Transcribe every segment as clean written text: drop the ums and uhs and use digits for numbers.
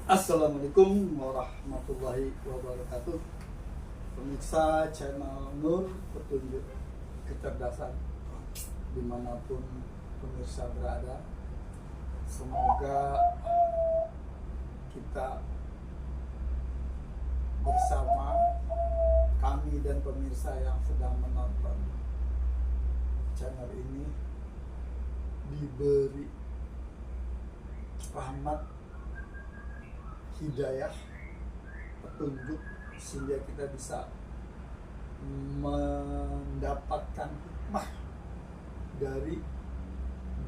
Assalamualaikum warahmatullahi wabarakatuh. Pemirsa channel Nur Petunjuk Kecerdasan dimanapun pemirsa berada, semoga kita bersama kami dan pemirsa yang sedang menonton channel ini diberi rahmat, hidayah, petunjuk sehingga kita bisa mendapatkan hikmah dari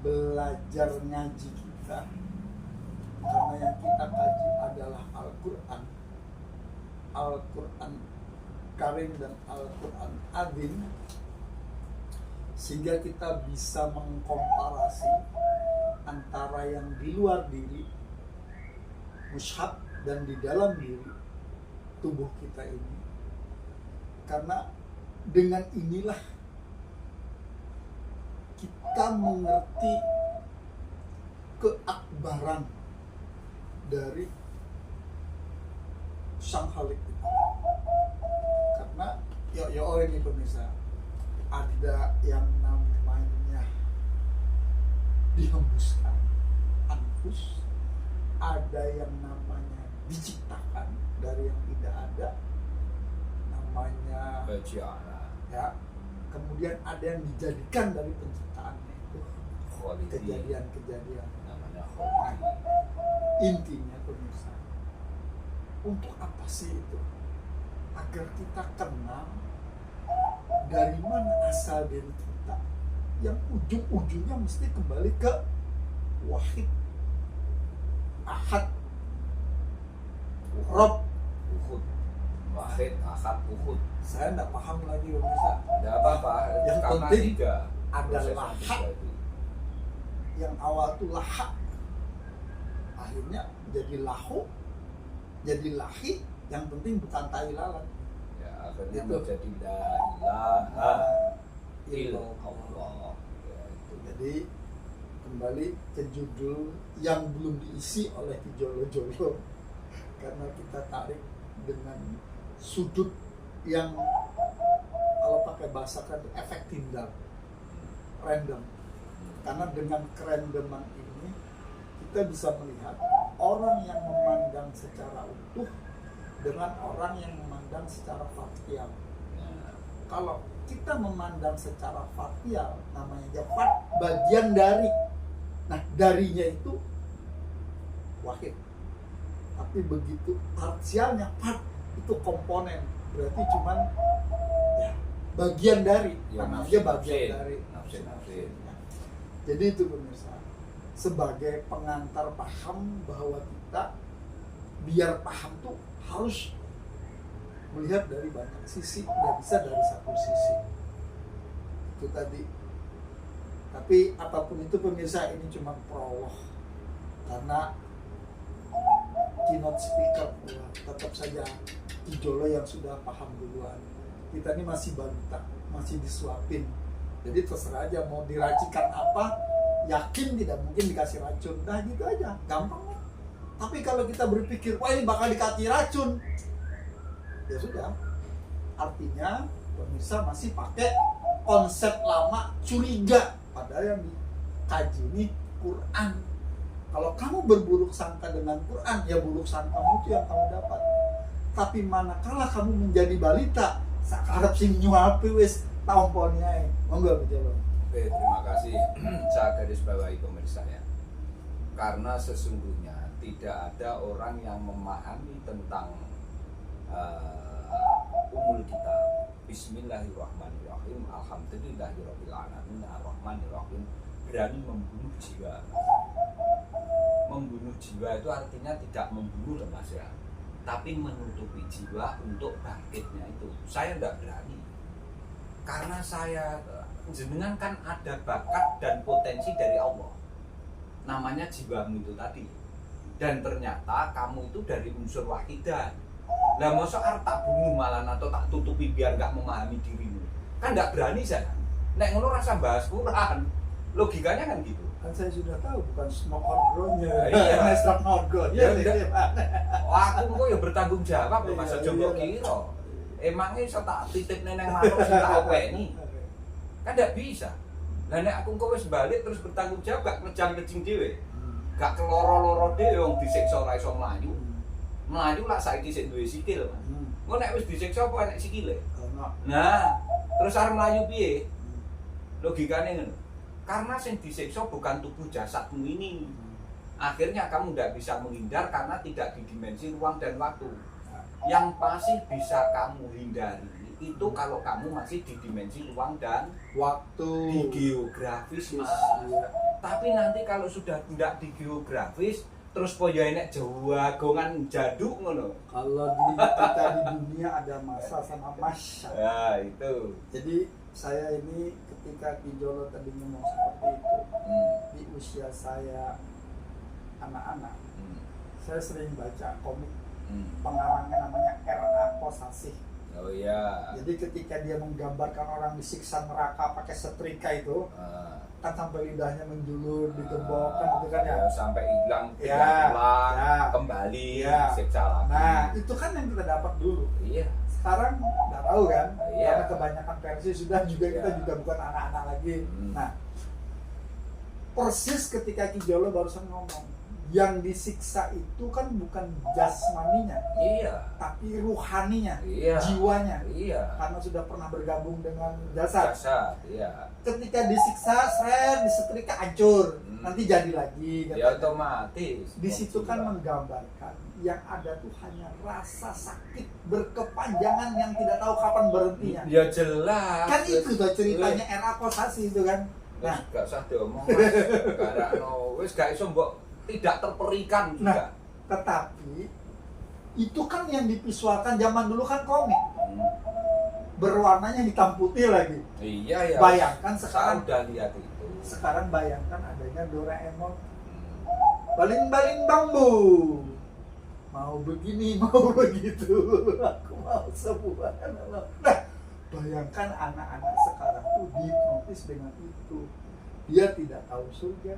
belajar ngaji kita, karena yang kita kaji adalah Al-Quran Karim dan Al-Quran Azim, sehingga kita bisa mengkomparasi antara yang di luar diri mushaf dan di dalam diri tubuh kita ini. Karena dengan inilah kita mengerti keakbaran dari Sang Khalik itu. Karena ini pemirsa, ada yang namanya dihembuskan anfus, ada yang namanya diciptakan dari yang tidak ada, namanya ya. Kemudian ada yang dijadikan dari penciptaannya itu, kejadian-kejadian namanya Khalid. Intinya pemirsa, untuk apa sih itu? Agar kita kenal dari mana asal diri kita, yang ujung-ujungnya mesti kembali ke Wahid, Ahad, Rob, Uhud. Wahid, Ahad, Uhud. Saya tidak paham lagi pemirsa. Tidak apa-apa. Yang karena penting tiga ada laha. Yang awal itu laha, akhirnya jadi lahu, jadi lahi. Yang penting bukan tai lalat. Ya, akhirnya itu menjadi la ilaha illallah. Ya, itu. Jadi kembali ke judul yang belum diisi oleh Kijolo-Jolo, karena kita tarik dengan sudut yang kalau pakai bahasa kan efek tindal, random. Karena dengan kerandoman ini kita bisa melihat orang yang memandang secara utuh dengan orang yang memandang secara parsial. Kalau kita memandang secara parsial, namanya jafat, bagian dari. Nah, darinya itu wahid. Tapi begitu parsialnya, part itu komponen. Berarti cuman ya bagian dari. Ya, dia bagian dari. Nafsin. Jadi itu pemirsa, sebagai pengantar paham bahwa kita biar paham tuh harus melihat dari banyak sisi, nggak bisa dari satu sisi. Itu tadi. Tapi apapun itu pemirsa, ini cuma prolog, karena keynote speaker tetap saja Kijolo yang sudah paham duluan. Kita ini masih balita, masih disuapin. Jadi terserah aja mau diracikan apa, yakin tidak mungkin dikasih racun. Nah gitu aja, gampang lah. Tapi kalau kita berpikir, wah ini bakal dikasih racun, ya sudah. Artinya pemirsa masih pakai konsep lama, curiga. Padahal yang dikaji ini Quran. Kalau kamu berburuk sangka dengan Quran, ya buruk sangkamu itu yang kamu dapat. Tapi manakala kamu menjadi balita, sakarep sing nyuapi wis tamponnya. Monggo Kijolo. Oke, terima kasih. Saya garis bawahi pemirsa ya. Karena sesungguhnya tidak ada orang yang memahami tentang umul kitab. Bismillahirrahmanirrahim. Alhamdulillahirabbil alamin arrahmanirrahim. Berani membunuh jiwa. Membunuh jiwa itu artinya tidak membunuh Mas ya, tapi menutupi jiwa untuk bangkitnya itu. Saya tidak berani. Karena saya jenengan kan ada bakat dan potensi dari Allah. Namanya jiwamu itu tadi. Dan ternyata kamu itu dari unsur wahidah. Lah masa arep tak bunuh malah atau tak tutupi biar nggak memahami dirimu. Kan nggak berani saya. Nek ngono rasa bahas Quran. Logikanya kan gitu. Kan saya sudah tahu bukan smoke or grow-nya. Iya. Smoke or grow. Ya Ya, udah. gimana? Aku kok ya bertanggung jawab lho Mas, Iya, aja mbok iya. kira. Emangnya iso tak titip neng manuk sing tak openi. Kan ndak bisa. Lah nek aku engko wis balik terus bertanggung jawab gak ngejang-ngejing dhewe. Gak keloro-loro dhewe wong disiksa ora iso mlayu. Mlayu lah saiki sik duwe sikil, Mas. Engko nek wis disiksa apa enek sikile? Ono. Nah, terus arep mlayu piye? Logikane ngono. Karena yang disiksa bukan tubuh jasadmu ini. Akhirnya kamu tidak bisa menghindar karena tidak di dimensi ruang dan waktu. Yang pasti bisa kamu hindari itu kalau kamu masih di dimensi ruang dan Waktu. di geografis, Mas. Iya. Tapi nanti kalau sudah tidak di geografis, terus poyo enek jawagongan jaduk ngono. Kalau kita di dunia ada masa sama masa. Ya, itu. Jadi saya ini ketika Ki Jolo tadi ngomong seperti itu, di usia saya anak-anak, saya sering baca komik pengarangnya namanya R.A. Kosasih. Oh iya. Jadi ketika dia menggambarkan orang disiksa neraka pakai setrika itu, kan sampai lidahnya menjulur, digembok kan itu kan ya. Sampai hilang, Ya, pulang, ya. kembali, Ya. siksa lagi. Nah, itu kan yang kita dapat dulu. Iya. Sekarang nggak tahu kan, Iya. karena kebanyakan versi sudah juga kita Iya. juga bukan anak-anak lagi. Hmm. Nah, persis ketika Ki Jolo barusan ngomong, yang disiksa itu kan bukan jasmaninya, Iya. tapi ruhaninya, Iya. jiwanya, Iya. karena sudah pernah bergabung dengan jasad. Jasad, iya. Ketika disiksa, seret, disetrika, hancur, nanti jadi lagi. Ya katanya. otomatis. Di situ kan menggambarkan yang ada tuh hanya rasa sakit berkepanjangan yang tidak tahu kapan berhentinya. Ya jelas. Kan itu tuh ceritanya R.A. Kosasih itu kan. Nah, Nah, gak usah diomong Mas. Karena wis gak iso mbok tidak terperikan juga. Nah, tetapi itu kan yang divisualkan zaman dulu kan komik. Berwarnanya hitam putih lagi. Iya ya. Bayangkan Saya sekarang udah lihat itu. sekarang bayangkan adanya Doraemon baling-baling bambu. Mau begini, mau begitu. Aku mau semua. Nah, bayangkan anak-anak sekarang tuh dihipnotis dengan itu. Dia tidak tahu surga,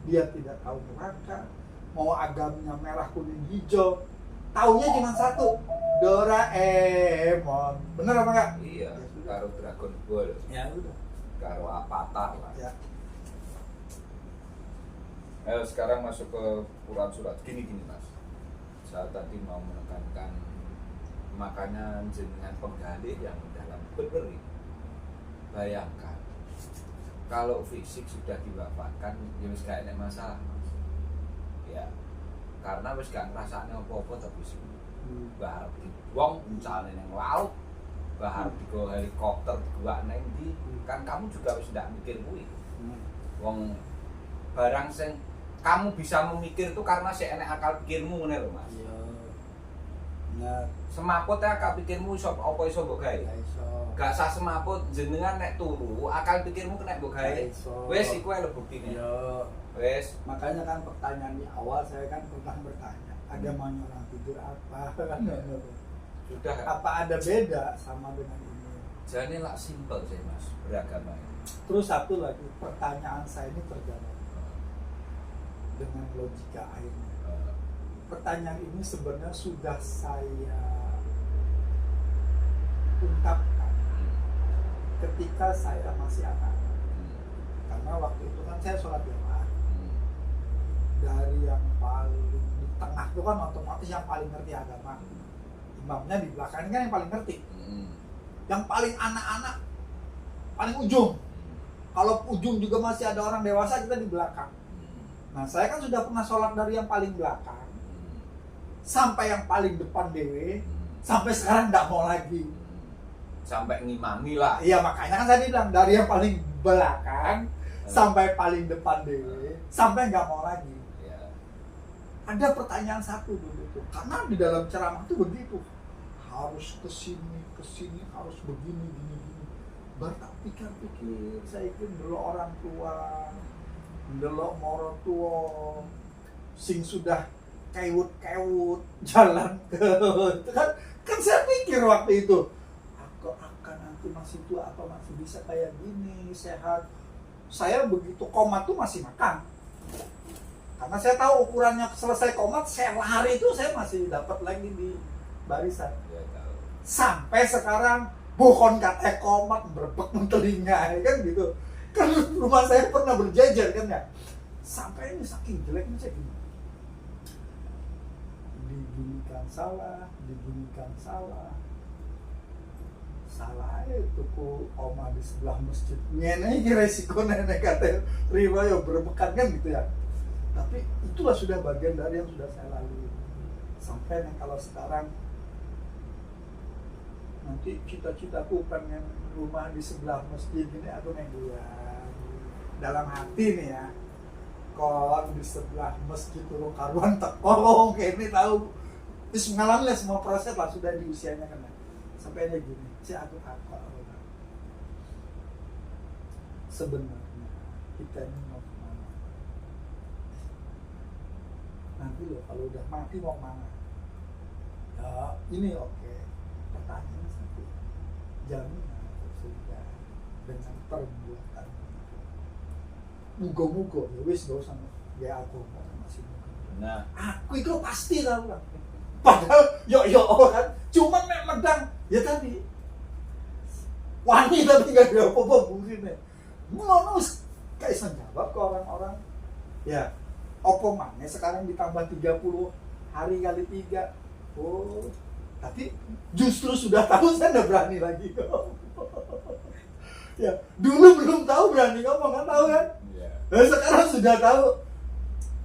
dia tidak tahu neraka, mau agamanya merah, kuning, hijau. Taunya cuma satu, Doraemon. Bener apa enggak? Iya, Ya sudah. karo Dragon Ball, Ya udah. karo Avatar lah. Ya. Sekarang masuk ke Quran surat gini Mas. Saya tadi mau menekankan makanya jenengan penggali yang dalam berberi. Bayangkan kalau fisik sudah diwafatkan, ya wis gak enak masalah Mas. Ya, karena wis gak ngrasakne apa-apa tapi sih. Bahar di wong misalnya yang laut, bahar di helikopter gua neng di, kan kamu juga wis ndak mikir kuwi. Wong barang sing kamu bisa memikir itu karena si enek akal pikirmu ngene lho Mas. Iya. Benar. Semaput akal pikirmu iso apa iso mbok gawe. Ya iso. Gak sah semaput jenengan nek turu, akal pikirmu kena mbok gawe. Ya iso. Wis iku ae lho buktine. Iya. Wis. Makanya kan pertanyaan di awal saya kan pernah bertanya, agamanya orang tidur apa? Sudah. Apa ada beda sama dengan ini? Jane lak simpel sih Mas, beragama ini. Terus satu lagi, pertanyaan saya ini terjawab dengan logika akhirnya. Pertanyaan ini sebenarnya sudah saya ungkapkan ketika saya masih anak-anak. Karena waktu itu kan saya sholat jamaah. Dari yang paling di tengah itu kan otomatis yang paling ngerti agama. Imamnya di belakang kan yang paling ngerti. Yang paling anak-anak paling ujung. Kalau ujung juga masih ada orang dewasa, kita di belakang. Nah, saya kan sudah pernah sholat dari yang paling belakang sampai yang paling depan dewe, sampai sekarang nggak mau lagi. Sampai ngimami lah. Iya, makanya kan saya bilang dari yang paling belakang sampai paling depan dewe, sampai nggak mau lagi. Ya. Ada pertanyaan satu dulu tuh, karena di dalam ceramah tuh begitu, harus kesini, harus begini, gini. Baru tak pikir-pikir, saya ikut dulu orang tua, delok moro tua, sing sudah kewut jalan ke itu kan saya pikir waktu itu, aku akan nanti masih tua apa masih bisa kayak gini sehat, saya begitu komat tuh masih makan. Karena saya tahu ukurannya selesai komat, saya lari itu saya masih dapat lagi di barisan. Ya, tahu. Sampai sekarang bukan kata komat berbek telinga kan gitu. Kan rumah saya pernah berjajar kan ya. Sampai ini saking jeleknya saya gini. Dibunyikan salah, dibunyikan salah. Salah itu ku oma di sebelah masjid. Ngene iki resiko nenek kata riwayat berbekan kan gitu ya. Tapi itulah sudah bagian dari yang sudah saya lalui. Sampai kalau sekarang nanti cita-citaku pengen rumah di sebelah masjid ini aku nengguan dalam hati nih ya. Kon di sebelah masjid turun karuan tak tolong kayak ini tahu. Terus mengalami semua proses lah sudah di usianya kan. Sampai aja gini, aku sebenarnya kita ini mau kemana? Nanti loh kalau udah mati mau kemana? Ya ini oke. Pertanyaan satu, jaminan sudah dengan perbuatan mugo-mugo ya wis gak usah ya aku masih mugo. Nah, Aku itu pasti tahu lah. Padahal yo kan, cuman mek medang ya tadi wani tapi gak ada apa-apa burin nih. Ngono kayak iso jawab ke orang-orang. Ya, opo maneh sekarang ditambah 30 hari kali 3. Oh, tapi justru sudah tahu saya udah berani lagi kok. Ya, dulu belum tahu berani ngomong kan tahu kan? iya. Nah, sekarang sudah tahu.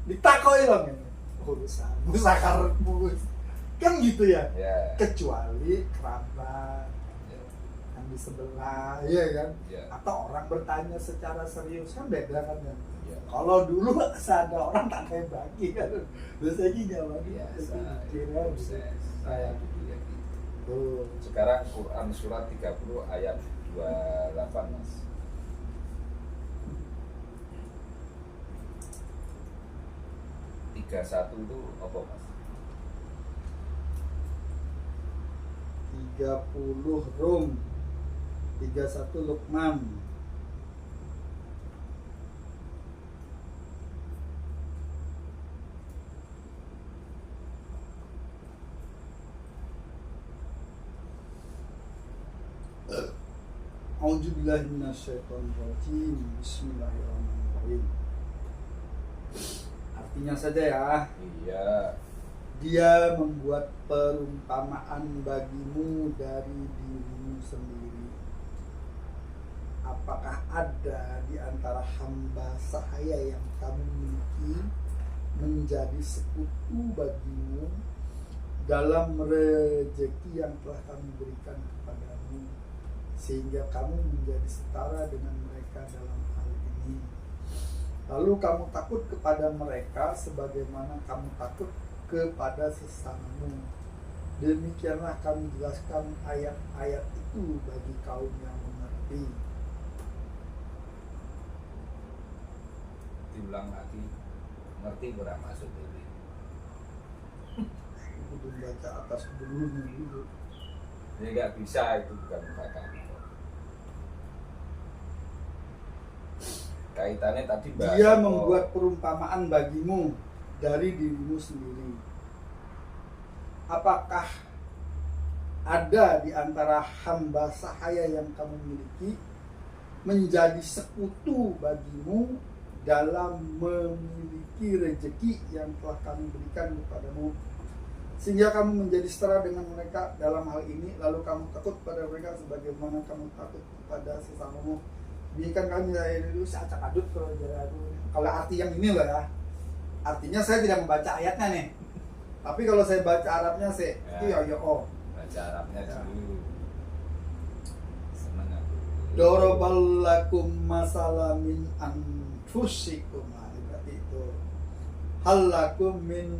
Ditakoi loh ini. Urusan musakar kan gitu ya. Ya. Kecuali kerabat Ya. yang di sebelah, ya kan? Ya. Atau orang bertanya secara serius kan beda kan ya. Ya. Kalau dulu ada orang tak kayak bagi kan, biasanya gini lagi. Biasa. Kira Proses. Saya dulu ya gitu. oh. Sekarang Quran surat 30 ayat 28 Mas. Satu itu apa Mas? 30 Rum, 31 Luqman. A'udzubillahi minasyaitonirrajim. Bismillahirrahmanirrahim. Artinya saja ya. Iya. Dia membuat perumpamaan bagimu dari dirimu sendiri. Apakah ada di antara hamba sahaya yang kamu miliki menjadi sekutu bagimu dalam rezeki yang telah kami berikan kepadamu, sehingga kamu menjadi setara dengan mereka dalam hal ini. Lalu kamu takut kepada mereka sebagaimana kamu takut kepada sesamamu. Demikianlah kami jelaskan ayat-ayat itu bagi kaum yang mengerti. Diulang lagi. Ngerti berapa maksud ini? Belum baca atas dulunya dulu. Ya nggak bisa, itu bukan kata. Kaitannya tadi bahasa Dia membuat perumpamaan bagimu dari dirimu sendiri. Apakah ada di antara hamba sahaya yang kamu miliki menjadi sekutu bagimu dalam memiliki rezeki yang telah kami berikan kepadamu, sehingga kamu menjadi setara dengan mereka dalam hal ini, lalu kamu takut pada mereka sebagaimana kamu takut kepada sesamamu. Ini kan kami dulu saya acak adut kalau arti yang ini loh ya. Artinya saya tidak membaca ayatnya nih. Tapi kalau saya baca Arabnya sih ya. Itu oh. Baca Arabnya dulu. Seneng aku. Doroballakum masalamin anfusikum. Berarti itu. Halakum min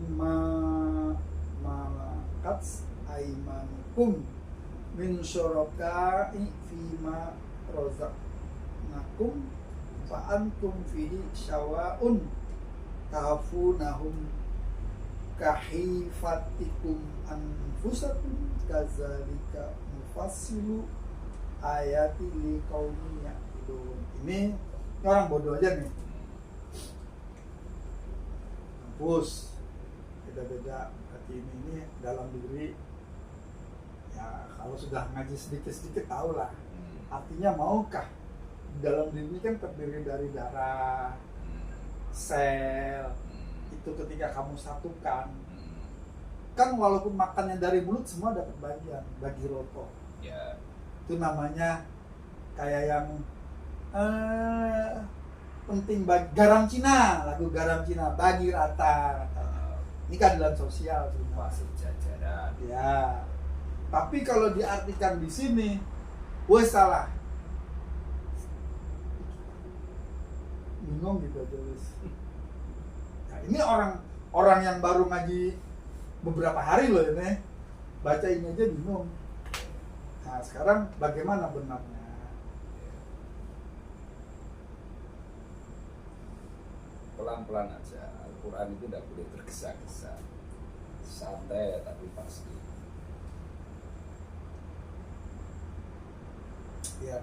malakat aimanukum min syuraka'i fima razaqnakum fa antum fihi syawa'un tafunahum kahifatikum anfusakum kazalika mufassilu ayati liqaumin ya'qilun. Ini Ini orang bodoh aja nih. Kampus beda-beda, berarti ini dalam diri ya, kalau sudah ngaji sedikit-sedikit tahu lah. Artinya maukah dalam diri ini kan terdiri dari darah, sel, itu ketika kamu satukan kan walaupun makannya dari mulut semua dapat bagian, bagi rokok Ya. itu namanya kayak yang penting bagi garam Cina, lagu garam Cina bagi rata katanya. Ini keadilan sosial Masih jajaran. ya, tapi kalau diartikan di sini wes salah, bingung gitu aja wes. Nah, ini orang yang baru ngaji beberapa hari loh ini, baca ini aja bingung. Nah sekarang bagaimana benarnya? Pelan-pelan aja. Al-Quran itu tidak boleh tergesa-gesa, santai tapi pasti. Ya.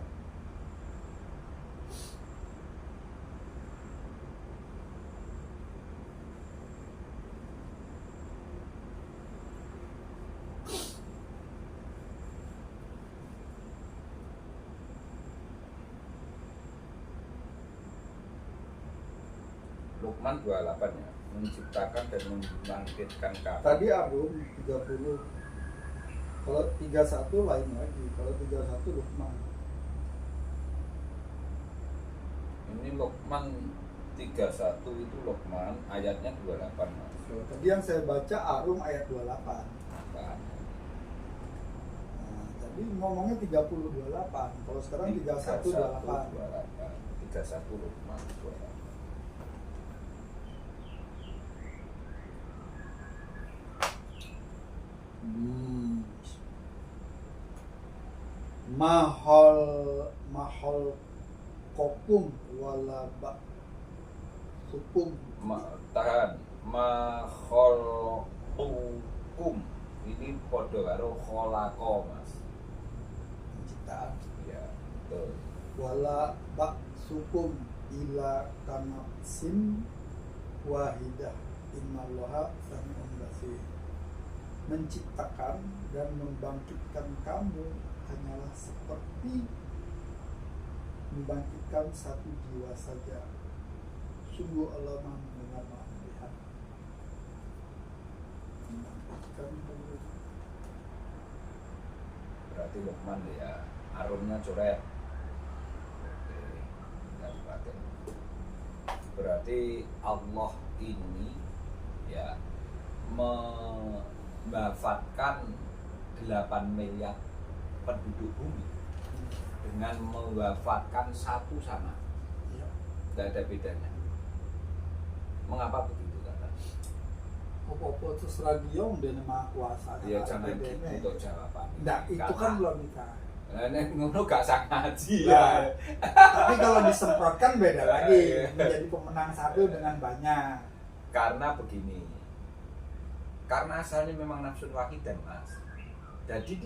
Luqman 28 ya, menciptakan dan membangkitkan kamu. Tadi Arum 30. Kalau 31 lain lagi. Kalau 31 Luqman. Ini Luqman 31 itu Luqman, ayatnya 28 Mas. So, tadi yang saya baca Arum ayat 28. Apa? Nah, tadi ngomongnya 30 28. Kalau sekarang 31 28. 31 Luqman 28. Mahol kokum wala ba hukum Tahan mahol hukum ini podo karo kholako Mas. penciptaan Ya, betul. wala ba sukum ila kanaksin wahidah innallaha sami'un basir. Menciptakan dan membangkitkan kamu hanyalah seperti membangkitkan satu jiwa saja. Sungguh Allah Maha mendengar, Maha melihat. Membangkitkan kamu. Berarti Luqman ya, arumnya coret. Oke, nggak dipakai. Berarti Allah ini ya mewafatkan 8 miliar penduduk bumi dengan mewafatkan satu sama, Ya. tidak ada bedanya. Mengapa begitu kata? Apa-apa terus radio udah maha kuasa. Ya jangan gitu untuk jawaban. Nah, itu kan logika. Ini ngono gak sang ngaji Nah, ya. tapi kalau disemprotkan beda lagi, menjadi pemenang satu dengan banyak. Karena begini, karena asalnya memang nafsun wahidan Mas. Jadi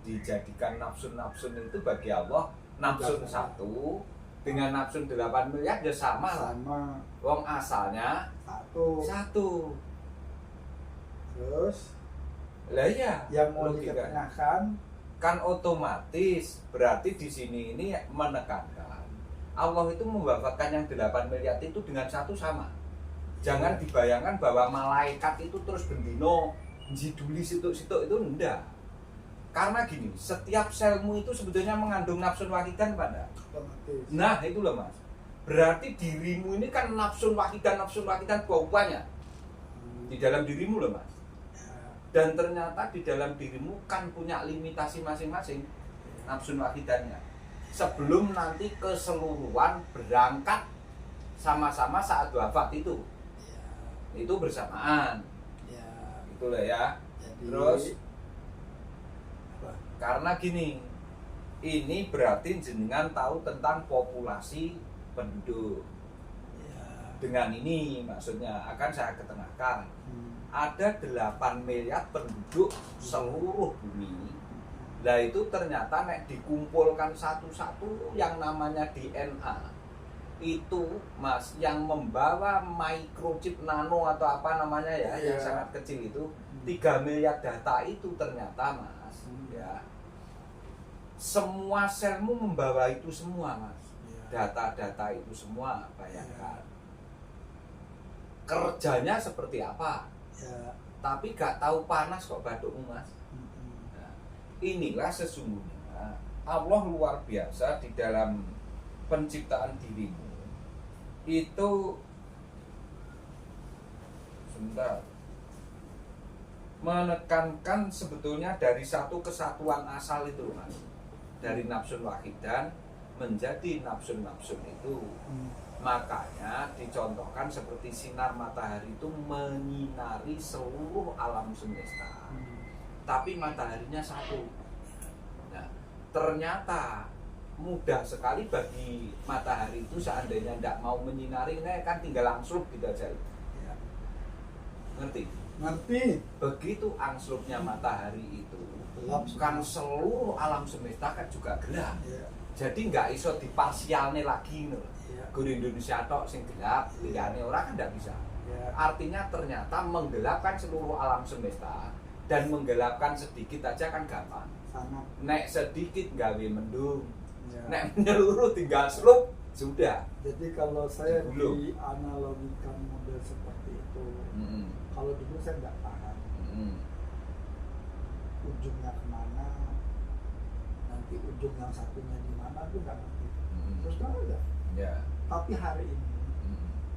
dijadikan nafsun-nafsun itu bagi Allah nafsun satu dengan nafsun 8 miliar ya sama lah. Sama Wong asalnya satu. terus Lah iya, yang mau logika. diketengahkan Kan otomatis berarti di sini ini menekankan Allah itu mewafatkan yang 8 miliar itu dengan satu sama. Jangan dibayangkan bahwa malaikat itu terus bendino jiduli situ-situ itu enggak. Karena gini, setiap selmu itu sebetulnya mengandung nafsun wahidan pada. otomatis. Nah, itu loh Mas. Berarti dirimu ini kan nafsun wahidan bauannya di dalam dirimu loh Mas. Dan ternyata di dalam dirimu kan punya limitasi masing-masing nafsun wahidannya. Sebelum nanti keseluruhan berangkat sama-sama saat wafat itu. Itu bersamaan. Ya, Itulah ya. jadi Terus apa? karena gini, ini berarti jenengan tahu tentang populasi penduduk. Ya. Dengan ini maksudnya akan saya ketengahkan. Hmm. Ada 8 miliar penduduk seluruh bumi. Lah itu ternyata nek dikumpulkan satu-satu yang namanya DNA itu Mas yang membawa microchip nano atau apa namanya ya yang sangat kecil itu 3 miliar data itu ternyata Mas ya semua selmu membawa itu semua Mas data-data itu semua bayangkan kerjanya seperti apa tapi gak tahu panas kok batukmu Mas. Nah, inilah sesungguhnya Allah luar biasa di dalam penciptaan dirimu itu sebentar menekankan sebetulnya dari satu kesatuan asal itu Mas dari nafsun wahidan menjadi nafsun-nafsun itu makanya dicontohkan seperti sinar matahari itu menyinari seluruh alam semesta tapi mataharinya satu. Nah ternyata mudah sekali bagi matahari itu seandainya tidak mau menyinari kan tinggal angsluk gitu aja ya. Ngerti? Begitu angsluknya matahari itu kan seluruh alam semesta kan juga gelap jadi nggak iso diparsialnya lagi Guru Indonesia tok sing gelap liyane orang kan tidak bisa artinya ternyata menggelapkan seluruh alam semesta dan menggelapkan sedikit aja kan gampang nek sedikit gawe mendung nek menyeluruh tinggal slup sudah. Jadi kalau saya dianalogikan model seperti itu, kalau dulu saya nggak paham ujungnya kemana, nanti ujung yang satunya di mana tuh nggak ngerti. Terus kan aja. Tapi hari ini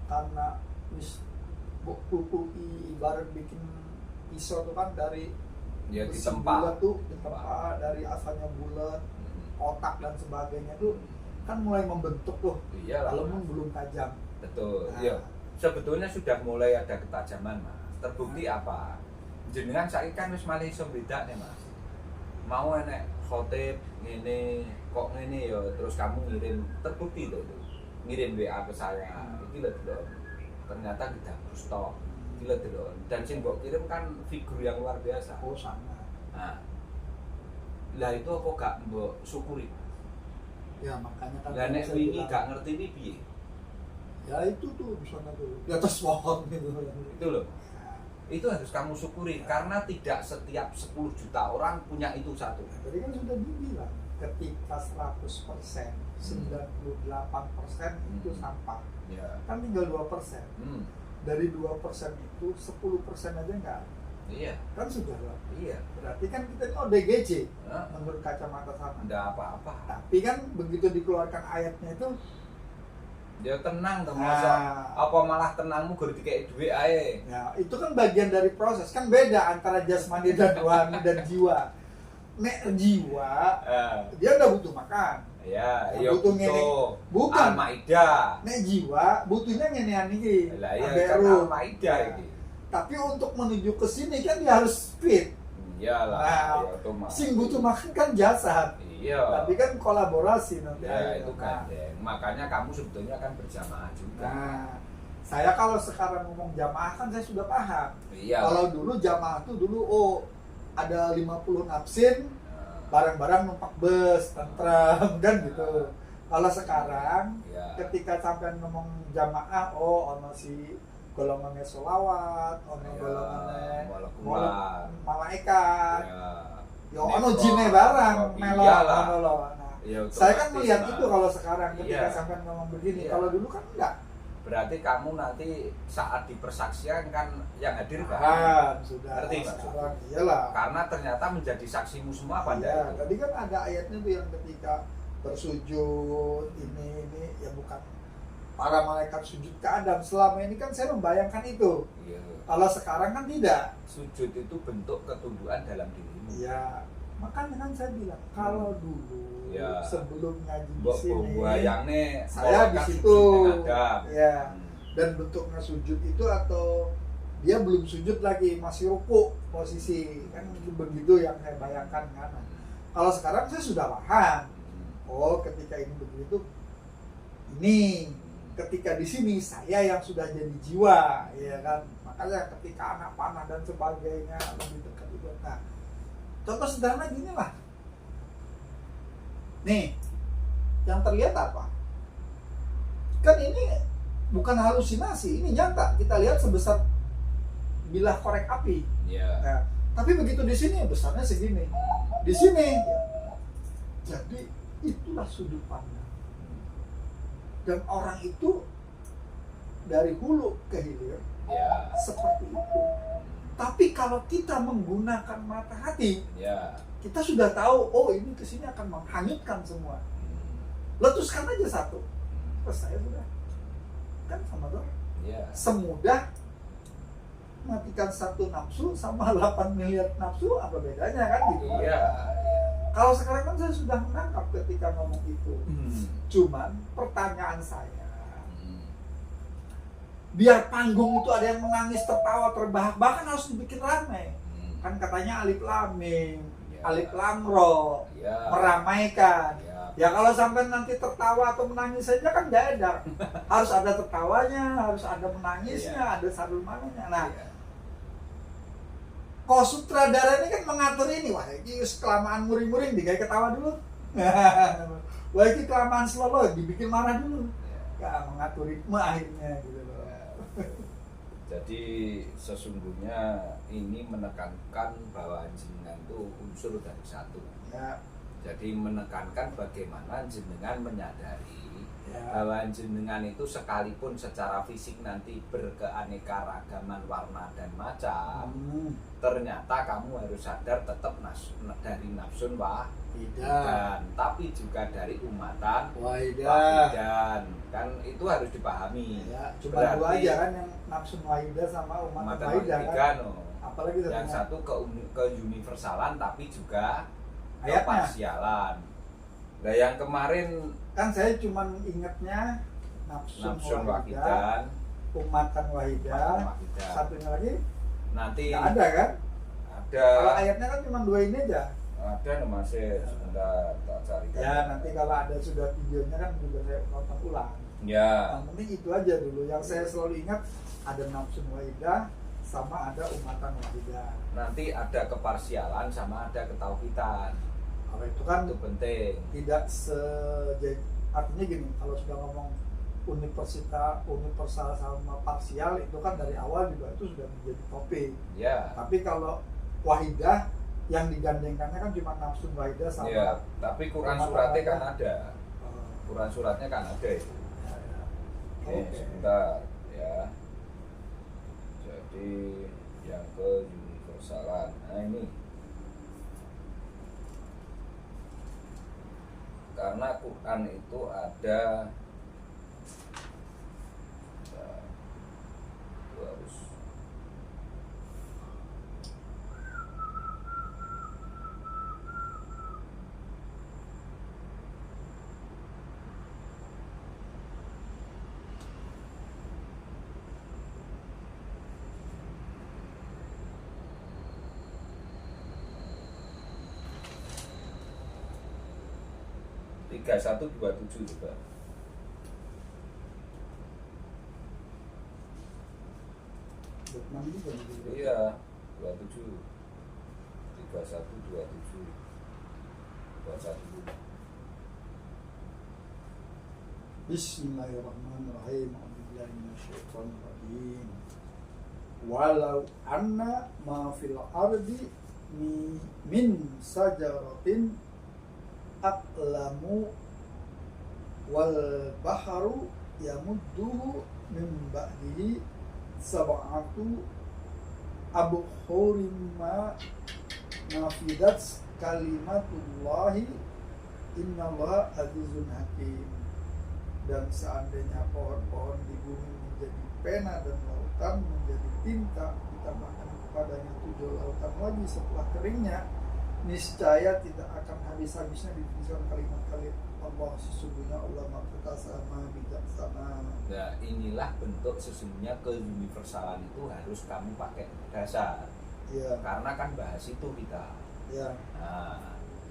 karena ibarat bikin pisau tuh kan dari ditempa dari asalnya bulat otak dan sebagainya tuh kan mulai membentuk tuh walaupun belum tajam betul sebetulnya sudah mulai ada ketajaman Mas terbukti apa jenengan saiki kan wis malih iso bedakne Mas mau enek khotib ngene kok ngene ya terus kamu ngirim terbukti itu ngirim WA ke saya iki lho ternyata tidak stok gila delok dan sing mbok kirim kan figur yang luar biasa sangat lah itu kok gak mbok syukuri ya makanya kan lah nek wingi gak ngerti ini piye ya itu tuh di sana tuh di atas pohon gitu itu loh itu harus kamu syukuri karena tidak setiap 10 juta orang punya itu satu tadi kan sudah dibilang ketika 100% 98% itu sampah kan tinggal 2% dari 2% itu 10% aja enggak kan sudah lah berarti kan kita ini ODGJ menurut kacamata sana enggak apa-apa tapi kan begitu dikeluarkan ayatnya itu dia tenang tuh apa malah tenangmu guru dikei duit ae ya itu kan bagian dari proses kan beda antara jasmani dan rohani dan jiwa nek jiwa dia udah butuh makan butuh ngene bukan Al-Maidah nek jiwa butuhnya ngenean iki lah Al-Maidah iki tapi untuk menuju ke sini kan dia harus fit iyalah sing butuh makan kan jasad tapi kan kolaborasi nanti itu kan makanya kamu sebetulnya kan berjamaah juga saya kalau sekarang ngomong jamaah kan saya sudah paham kalau dulu jamaah tuh dulu ada 50 nafsin barang-barang numpak bus tentram kan gitu kalau sekarang ketika sampai ngomong jamaah ono si golongannya sholawat ono golongannya malaikat ono jinnya barang melok ono loh saya kan melihat itu kalau sekarang ketika sampai ngomong begini kalau dulu kan enggak berarti kamu nanti saat di persaksian kan yang hadir kan sudah ngerti Mas? Iyalah karena ternyata menjadi saksimu semua pada itu tadi kan ada ayatnya tuh yang ketika bersujud ini ya bukan para malaikat sujud ke Adam selama ini kan saya membayangkan itu kalau sekarang kan tidak sujud itu bentuk ketundukan dalam dirimu makanya kan saya bilang kalau dulu sebelum ngaji di sini saya di situ dan bentuknya sujud itu atau dia belum sujud lagi masih ruku posisi kan begitu yang saya bayangkan kan kalau sekarang saya sudah paham ketika ini begitu ini ketika di sini saya yang sudah jadi jiwa ya kan makanya ketika anak panah dan sebagainya lebih dekat itu contoh sederhana gini lah nih yang terlihat apa? kan ini bukan halusinasi, ini nyata. Kita lihat sebesar bilah korek api. Ya. Nah, tapi begitu di sini besarnya segini. Di sini. Jadi itulah sudut pandang. Dan orang itu dari hulu ke hilir Ya. seperti itu. Tapi kalau kita menggunakan mata hati, Ya. kita sudah tahu, oh ini kesini akan menghanyutkan semua. Letuskan aja satu. Terus saya sudah. Kan sama tuh. Ya. Semudah matikan satu nafsu sama 8 miliar nafsu, apa bedanya kan gitu. Iya. Kalau sekarang kan saya sudah menangkap ketika ngomong itu. Cuman pertanyaan saya, biar panggung itu ada yang menangis, tertawa, terbahak-bahak kan harus dibikin ramai. Kan katanya alif lam mim, alif lam ro, Ya. meramaikan. Ya. Ya kalau sampai nanti tertawa atau menangis saja kan gak enak. Harus ada tertawanya, harus ada menangisnya, ada sadul mananya. Nah, Ya. kok sutradara ini kan mengatur ini, wah ini kelamaan muring-muring, digawe ketawa dulu. Wah ini kelamaan slow, dibikin marah dulu. Ya, mengatur ritme akhirnya gitu loh. Jadi sesungguhnya ini menekankan bahwa jenengan itu unsur dari satu. Ya, Jadi menekankan bagaimana jenengan menyadari ya, bahwa jenengan itu sekalipun secara fisik nanti berkeanekaragaman warna dan macam, ternyata kamu harus sadar tetap dari nafsun tidak. wahidan, tapi juga dari umatan Waidah. wahidan. Kan itu harus dipahami. Ya, cuma dua aja kan yang nafsu waidah sama umat Umatan waidah kan. wahidan, oh. Apalagi Yang satu ke universalan tapi juga ke Ayatnya. parsialan. Nah yang kemarin Kan saya cuma ingatnya nafsu nafsun waidah, wahidan, umatan waidah. umatan wahidan. Satunya lagi Nanti nggak ada kan? ada Kalau ayatnya kan cuma dua ini aja. masih sebentar tak carikan. Ya nanti kalau ada sudah videonya kan juga saya nonton ulang. Ya. Yang penting itu aja dulu. Yang saya selalu ingat ada nafsu waidah sama ada umatan wahidah. Nanti ada keparsialan sama ada ketauhidan. Kalau itu kan Itu penting. tidak artinya gini, kalau sudah ngomong universal sama parsial itu kan dari awal juga itu sudah menjadi topik. Ya. Tapi kalau wahidah yang digandengkannya kan cuma nafsu wahidah sama Ya, tapi Quran umatan suratnya kan wahidah. ada. Oh, Quran suratnya kan ada itu. ya, ya. Oke, Oke. sebentar ya. Jadi yang ke universalan. Nah ini karena Quran itu ada itu harus tiga satu dua tujuh juga. Vietnam juga gitu. Iya, 27 31 27 21. Bismillahirrahmanirrahim. A'udzubillahi minasyaitonirrajim. Walau anna ma fil ardi min sajaratin aqlamu wal baharu yamudduhu min ba'dihi sab'atu abhurin ma nafidat kalimatullahi innallaha azizun hakim. Dan seandainya pohon-pohon di bumi menjadi pena dan lautan menjadi tinta, ditambahkan kepadanya 7 lautan lagi setelah keringnya, niscaya tidak akan habis-habisnya dituliskan kalimat-kalimat Allah. Sesungguhnya Allah Maha Perkasa, Maha Bijaksana. Nah, inilah bentuk sesungguhnya keuniversalan itu harus kamu pakai dasar. Ya, Karena kan bahas itu kita. ya,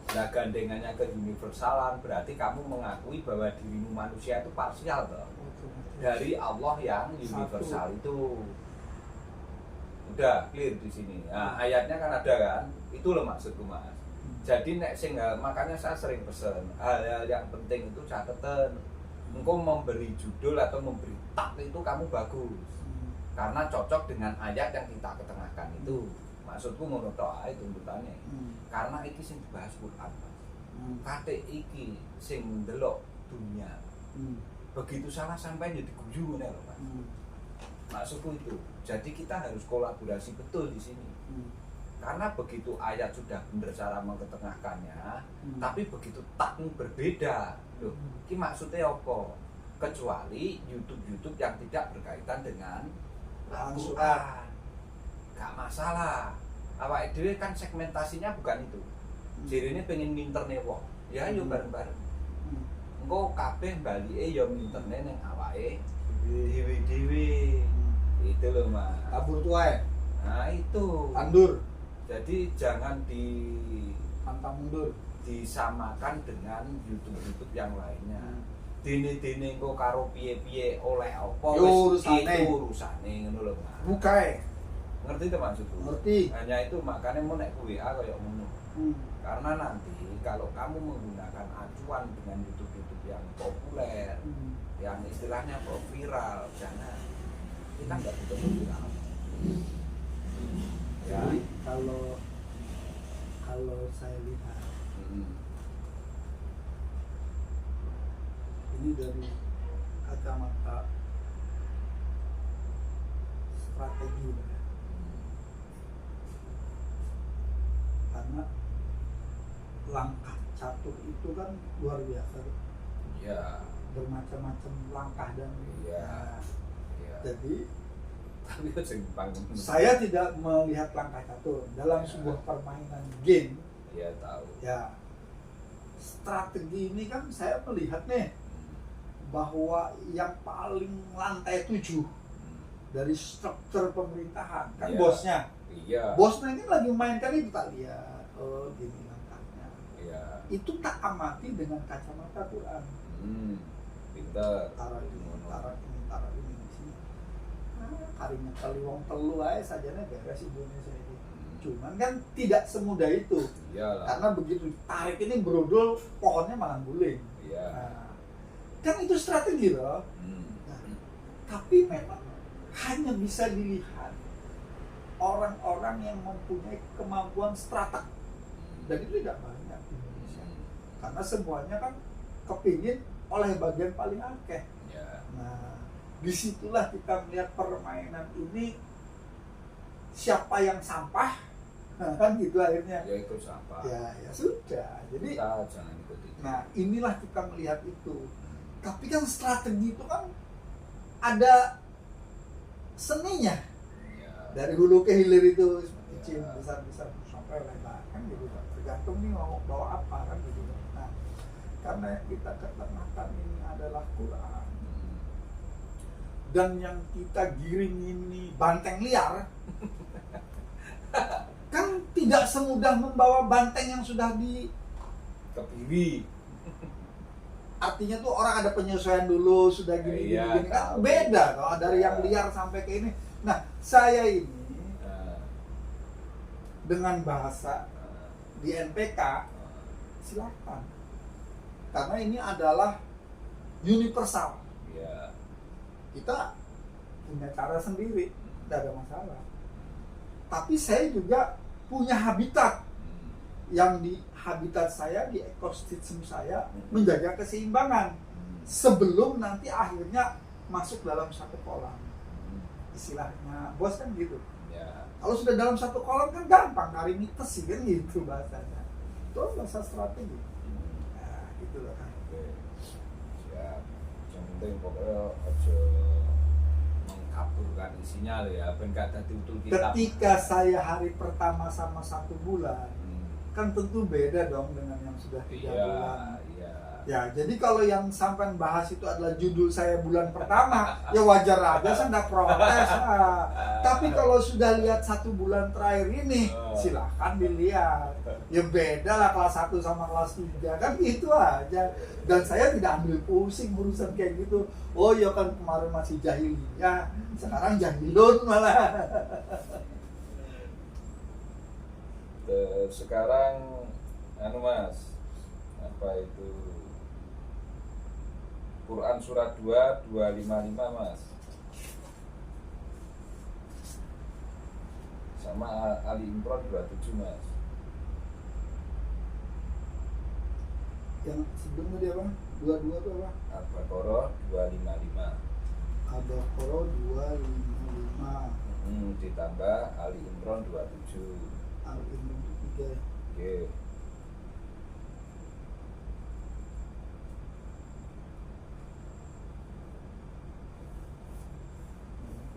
Nah, gandengannya ke universalan berarti kamu mengakui bahwa dirimu manusia itu parsial toh. Dari Allah yang universal itu. Udah clear di sini. Nah, ayatnya kan ada kan? Itu loh maksudku Mas. Jadi nek sing makanya saya sering pesen hal-hal yang penting itu catetan. engkau memberi judul atau memberi tag itu kamu bagus. Karena cocok dengan ayat yang kita ketengahkan itu. Maksudku ngono tok ae tuntutannya. Karena iki sing dibahas Quran, Mas. Kate iki sing ndelok dunia. Begitu salah sampai jadi diguyu ngene lho, Mas. Maksudku itu. Jadi kita harus kolaborasi betul di sini. Karena begitu ayat sudah benar cara mengetengahkannya, tapi begitu takmu berbeda. Loh, ini maksudnya apa? Kecuali YouTube yang tidak berkaitan dengan Al-Quran. Gak masalah. Awake dhewe kan segmentasinya bukan itu. Jadi ini pengen nginterne wong. Ya yo bareng-bareng. Engko kabeh balike yo nginterne ning awake dhewe-dhewe. Itu loh, Mas. Kabur tuae. Nah, itu. Tandur. Jadi jangan pantang mundur, disamakan dengan YouTube yang lainnya. Dene-dene engko karo piye-piye oleh apa wis itu urusane ngono lho, Mas. Bukae. Ngerti to maksudku? Ngerti. Hanya itu makanya mau nek WA kayak ngono. Karena nanti kalau kamu menggunakan acuan dengan YouTube yang populer, yang istilahnya kok viral, jangan. Kita nggak butuh viral. Ya. Jadi kalau saya lihat ini dari kacamata strategi, karena langkah catur itu kan luar biasa, ya, bermacam-macam langkah dan ya. Jadi tapi saya tidak melihat langkah catur dalam sebuah permainan game. Ya tahu. Ya, strategi ini kan saya melihat nih bahwa yang paling lantai 7 dari struktur pemerintahan kan bosnya. Iya. Bosnya ini lagi mainkan itu, tak lihat. Oh, gini langkahnya. Iya. Itu tak amati dengan kacamata Quran. Pintar. Taruh ini di sini. Karinya kali wong telu ae sajane beres Indonesia ini. Cuman kan tidak semudah itu. Iyalah. Karena begitu tarik ini brodol, pohonnya malah guling. Iya. Nah, kan itu strategi loh. Nah, tapi memang hanya bisa dilihat orang-orang yang mempunyai kemampuan strateg. Dan itu tidak banyak di Indonesia. Karena semuanya kan kepingin oleh bagian paling akeh. Ya. Nah, disitulah kita melihat permainan ini siapa yang sampah, kan gitu akhirnya. Ya ikut sampah. Ya sudah. Jadi kita jangan ikuti. nah, inilah kita melihat itu. Tapi kan strategi itu kan ada seninya. Ya. Dari hulu ke hilir itu kecil, besar sampai lebar kan gitu. Tergantung nih mau bawa apa kan gitu. Nah, karena kita ketengahkan ini adalah Quran. Dan yang kita giring ini banteng liar. Kan tidak semudah membawa banteng yang sudah di kepiri. Artinya tuh orang ada penyesuaian dulu, sudah gini kan beda kalau dari yang liar sampai ke ini. Nah, saya ini dengan bahasa di NPK silakan. Karena ini adalah universal. Ya. Kita punya cara sendiri, tidak ada masalah. Tapi saya juga punya habitat. Yang di habitat saya, di ekosistem saya menjaga keseimbangan sebelum nanti akhirnya masuk dalam satu kolam. Istilahnya bos kan gitu. Ya. Kalau sudah dalam satu kolam kan gampang, cari mitos sih kan gitu bahasanya. Itu bahasa strategi. Nah, gitu loh kan. Oke. Siap. Yang penting pokoknya aja mengkaburkan isinya ya, ben gak dadi utul kitab. Ketika saya hari pertama sama 1 bulan, kan tentu beda dong dengan yang sudah 3 bulan. Iya. Ya, jadi kalau yang sampai bahas itu adalah judul saya bulan pertama, ya wajar aja, saya nggak protes. Tapi kalau sudah lihat 1 bulan terakhir ini, silahkan dilihat. Ya beda lah kelas 1 sama kelas 3, kan itu aja. Dan saya tidak ambil pusing urusan kayak gitu. Oh ya kan kemarin masih jahiliyah, sekarang jahilun malah. Sekarang anu Mas, apa itu Quran surat 2 255 Mas. Sama Ali Imran 27 Mas. Yang sebelumnya dia apa? 22 itu apa? Al-Baqarah 255. Al-Baqarah 255. Ditambah Ali Imran 27. Al-Imran 3. Oke.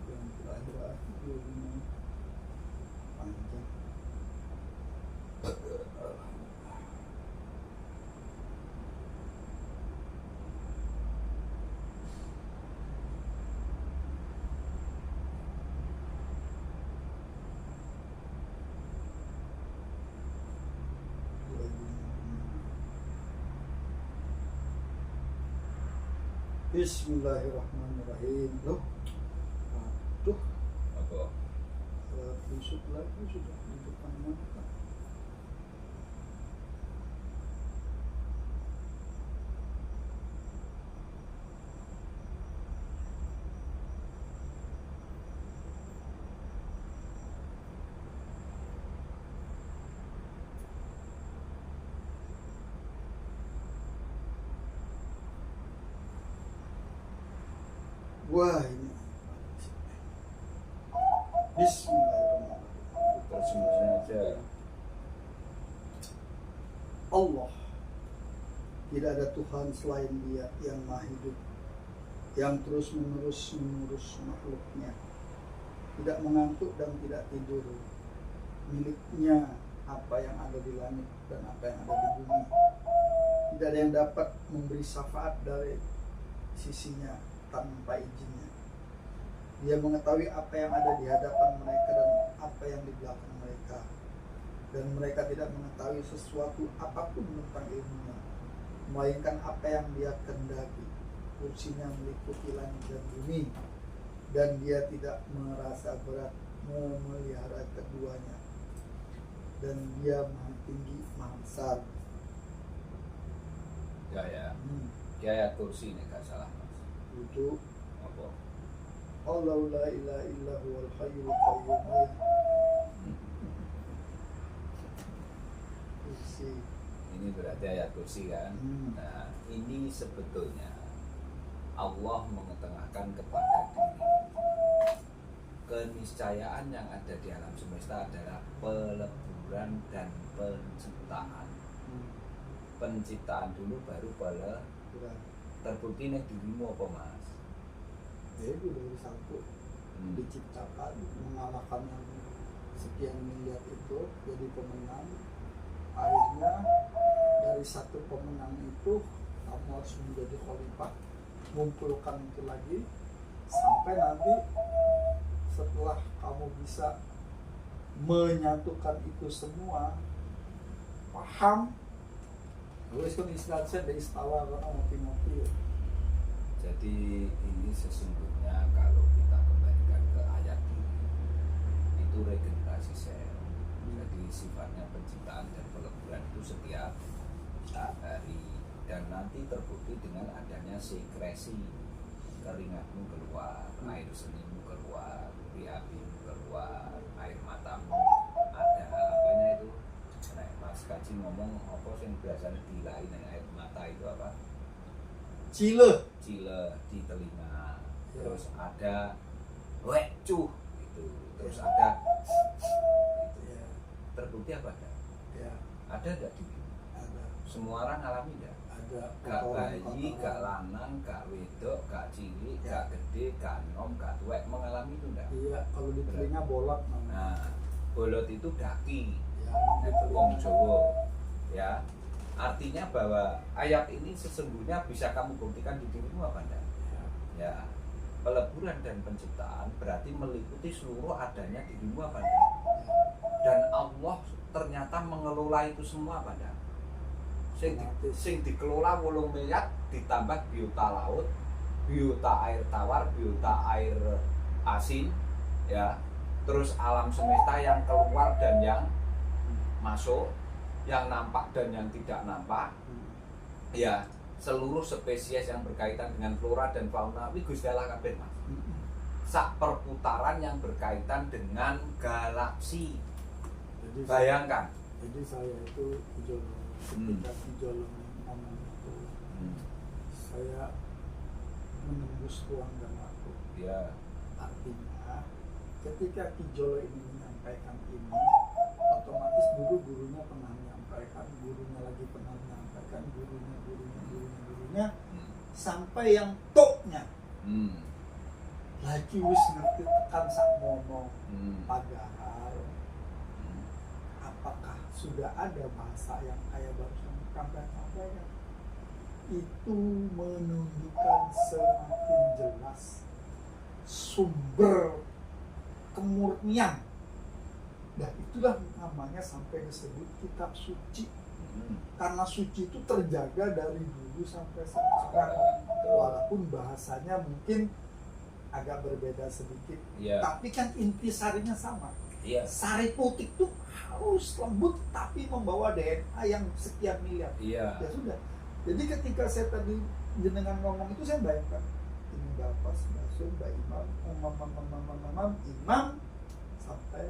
Yang terakhir 25 panjang. Bismillahirrahmanirrahim. Loh, aduh, Apa? busuk lagi sudah di depan mata. Wah, ini Bismillahirrahmanirrahim. Tersembunyi aja. Allah, tidak ada Tuhan selain Dia yang maha hidup, yang terus menerus mengurus makhluknya, tidak mengantuk dan tidak tidur. Miliknya apa yang ada di langit dan apa yang ada di bumi. Tidak ada yang dapat memberi syafaat dari sisinya tanpa izinnya. Dia mengetahui apa yang ada di hadapan mereka dan apa yang di belakang mereka, dan mereka tidak mengetahui sesuatu apapun tentang ilmunya, melainkan apa yang Dia kehendaki. Kursinya meliputi langit dan bumi, dan Dia tidak merasa berat memelihara keduanya, dan Dia maha tinggi, maha besar. Ya. Ya kursi ini gak salah Mas. Itu Apa? Allahu la ilaha illa huwal hayyul qayyum. Kursi. Ini berarti ayat kursi kan. Nah, ini sebetulnya Allah mengetengahkan kepada diri. Keniscayaan yang ada di alam semesta adalah peleburan dan penciptaan. Penciptaan dulu baru Udah. terbukti nih dirimu apa Mas? Ya itu dari satu diciptakan, mengalahkan yang sekian miliar itu jadi pemenang. Akhirnya dari satu pemenang itu kamu harus menjadi khalifah, mengumpulkan itu lagi sampai nanti setelah kamu bisa menyatukan itu semua, paham. Terus kan istilah saya dari istawa karena ngopi-ngopi. Jadi ini sesungguhnya kalau kita kembalikan ke ayat ini, itu regenerasi sel. Jadi sifatnya penciptaan dan peleburan itu setiap hari, dan nanti terbukti dengan adanya sekresi. Keringatmu keluar, air senimu keluar, apimu keluar, air matamu ada apanya itu. Nah, Mas Kaji ngomong apa sih biasanya dilain air mata itu apa? Cile di telinga. Terus ada wecuh itu. Terus ada itu. Terbukti apa enggak? Ya, Ada enggak di dunia? ada. Semua orang alami enggak? Ada Gak bayi, gak lanang, gak wedok, gak cilik, gak gede, gak nom, gak tuwek mengalami itu enggak? Iya, kalau di telinga bolak namanya. Nah, bolot itu daki. Ya, di Wong telinga. Jawa, ya. Artinya bahwa ayat ini sesungguhnya bisa kamu buktikan di dirimu apa enggak? Ya, Ya, peleburan dan penciptaan berarti meliputi seluruh adanya dirimu apa enggak? Dan Allah ternyata mengelola itu semua apa enggak? Sing dikelola 8 miliar ditambah biota laut, biota air tawar, biota air asin, ya. Terus alam semesta yang keluar dan yang masuk, yang nampak dan yang tidak nampak, ya. seluruh spesies yang berkaitan dengan flora dan fauna kuwi Gusti Allah kabeh, Mas. Sak perputaran yang berkaitan dengan galaksi. Jadi Bayangkan. Jadi saya itu Kijolo, ketika Kijolo ngomong itu, saya menembus ruang dan waktu. Ya. Artinya ketika Kijolo ini menyampaikan ini, otomatis dulu gurunya pernah menyampaikan, gurunya lagi pernah menyampaikan, gurunya sampai yang toknya. Lagi wis ngerti tekan sak mono. Padahal apakah sudah ada bahasa yang kayak barusan sampaikan? Itu menunjukkan semakin jelas sumber kemurnian. Dan itulah namanya sampai disebut kitab suci. Karena suci itu terjaga dari dulu sampai sekarang. Walaupun bahasanya mungkin agak berbeda sedikit, tapi kan intisarinya sama. Sari putih itu harus lembut tapi membawa DNA yang sekian miliar. Ya sudah. Jadi ketika saya tadi jenengan ngomong itu, saya bayangkan ini Bapak, Mbak Sun, Mbak Imam sampai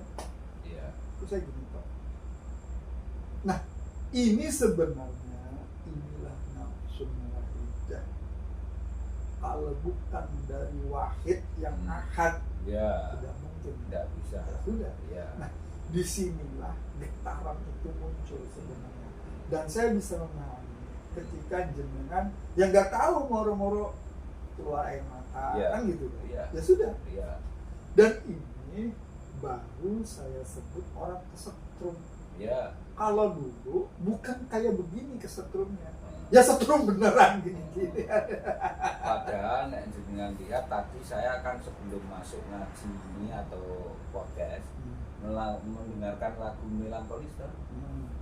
itu saya gini Pak. Nah, ini sebenarnya inilah nafsun wahidah. Kalau bukan dari wahid yang ahad, tidak mungkin. Tidak bisa. Ya sudah. Nah, disinilah getaran itu muncul sebenarnya. Dan saya bisa memahami ketika jenengan yang nggak tahu moro-moro keluar air mata, kan gitu. Ya sudah. Dan ini baru saya sebut orang kesetrum. Kalau dulu bukan kayak begini kesetrumnya. Ya setrum beneran gini. Padahal dengan lihat tadi saya akan sebelum masuk ngaji ini atau podcast mendengarkan lagu melankolis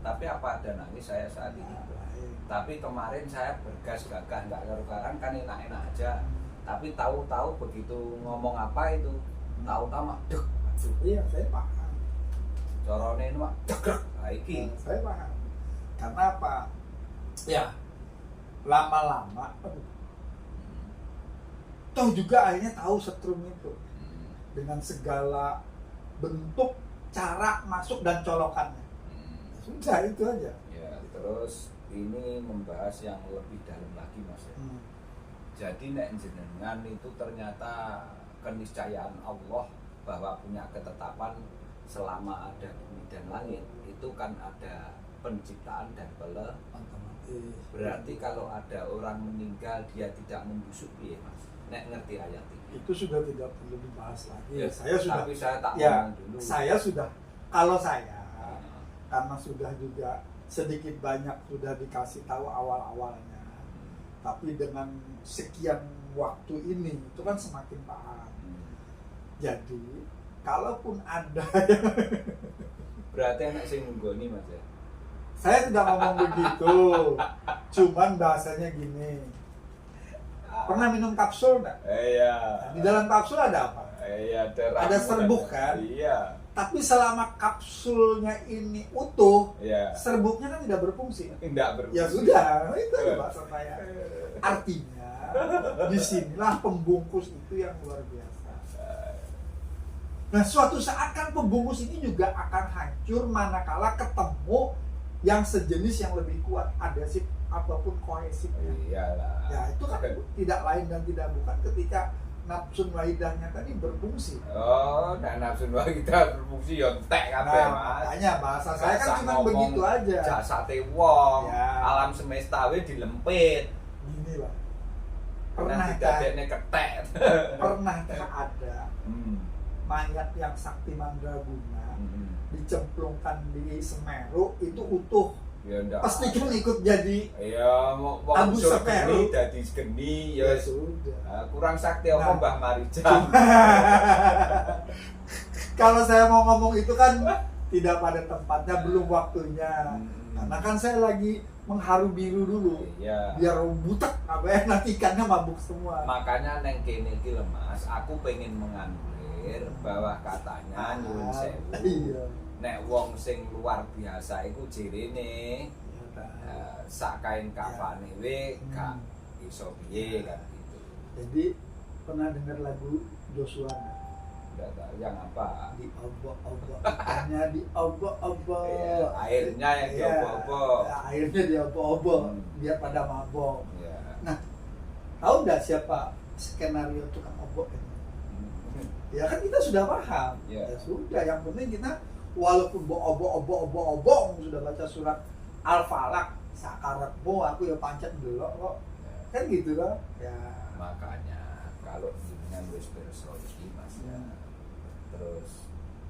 tapi apa ada nangis saya saat ini. Tapi kemarin saya bergas gagah nggak karu-karan kan enak-enak aja. Tapi tahu-tahu begitu ngomong apa itu tahu-tahu mak dek. Iya, saya paham. Corone ini mak dek. Iki. Saya paham. Karena apa? Ya, lama-lama toh juga akhirnya tahu setrum itu dengan segala bentuk, cara masuk dan colokannya. Sudah itu aja. Ya, terus ini membahas yang lebih dalam lagi Mas. Jadi nek jenengan itu ternyata keniscayaan Allah bahwa punya ketetapan selama ada bumi dan langit itu kan ada penciptaan dan berarti kalau ada orang meninggal dia tidak membusuk ya Mas. Nek ngerti ayat ini. Itu sudah tidak perlu dibahas lagi. Ya, saya sudah. Tapi saya tak ngomong dulu. Saya sudah. Kalau saya karena sudah juga sedikit banyak sudah dikasih tahu awal-awalnya. Tapi dengan sekian waktu ini itu kan semakin paham. Jadi kalaupun ada berarti anak sing nggoni Mas ya. Saya tidak ngomong begitu. Cuman bahasanya gini. Pernah minum kapsul enggak? Iya. Di dalam kapsul ada apa? Iya, ada serbuk kan? Iya. Tapi selama kapsulnya ini utuh, iya, serbuknya kan tidak berfungsi. Tidak berfungsi. Ya sudah, itu bahasa saya. Artinya, disinilah pembungkus itu yang luar biasa. Nah, suatu saat kan pembungkus ini juga akan hancur manakala ketemu yang sejenis yang lebih kuat, adhesif ataupun kohesifnya. Iyalah. Ya, itu kan tidak lain dan tidak bukan ketika nafsun wahidahnya tadi berfungsi. Oh, dan nafsun wahidah berfungsi ya entek kabeh, Mas. Makanya bahasa saya kan cuma begitu aja. Jasate wong, ya. Alam semesta we dilempit. Gini lah. Pernah dadekne kethek. Pernahkah ada mayat yang sakti mandraguna dicemplungkan di Semeru itu utuh? Ya ndak. Pasti kan ikut jadi. Iya, wong Abu Semeru dadi geni ya sudah. Kurang sakti apa Mbah Marijan. Kalau saya mau ngomong itu kan tidak pada tempatnya, belum waktunya. Karena kan saya lagi mengharu biru dulu. Iya. Biar butek apa nanti ikannya mabuk semua. Makanya neng kene iki lho Mas, aku pengen menganulir bahwa katanya nyuwun sewu. Iya. Nek wong sing luar biasa iku jirene sak kain kafane we gak iso piye kan gitu. Jadi pernah dengar lagu Joshua nggak? Enggak tahu yang apa. Di obok-obok, ikannya di obok-obok. Iya, airnya yang Iya, diobok-obok. airnya di obok-obok biar pada mabok. Nah, tahu nggak siapa skenario tukang obok ini? Ya kan kita sudah paham. Ya sudah, yang penting kita walaupun obok-obok sudah baca surat Al-Falaq, sakaratmu aku ya pancet delok kok. Kan gitu loh. Ya. Makanya kalau dengan wis pirsa iki Mas ya. Terus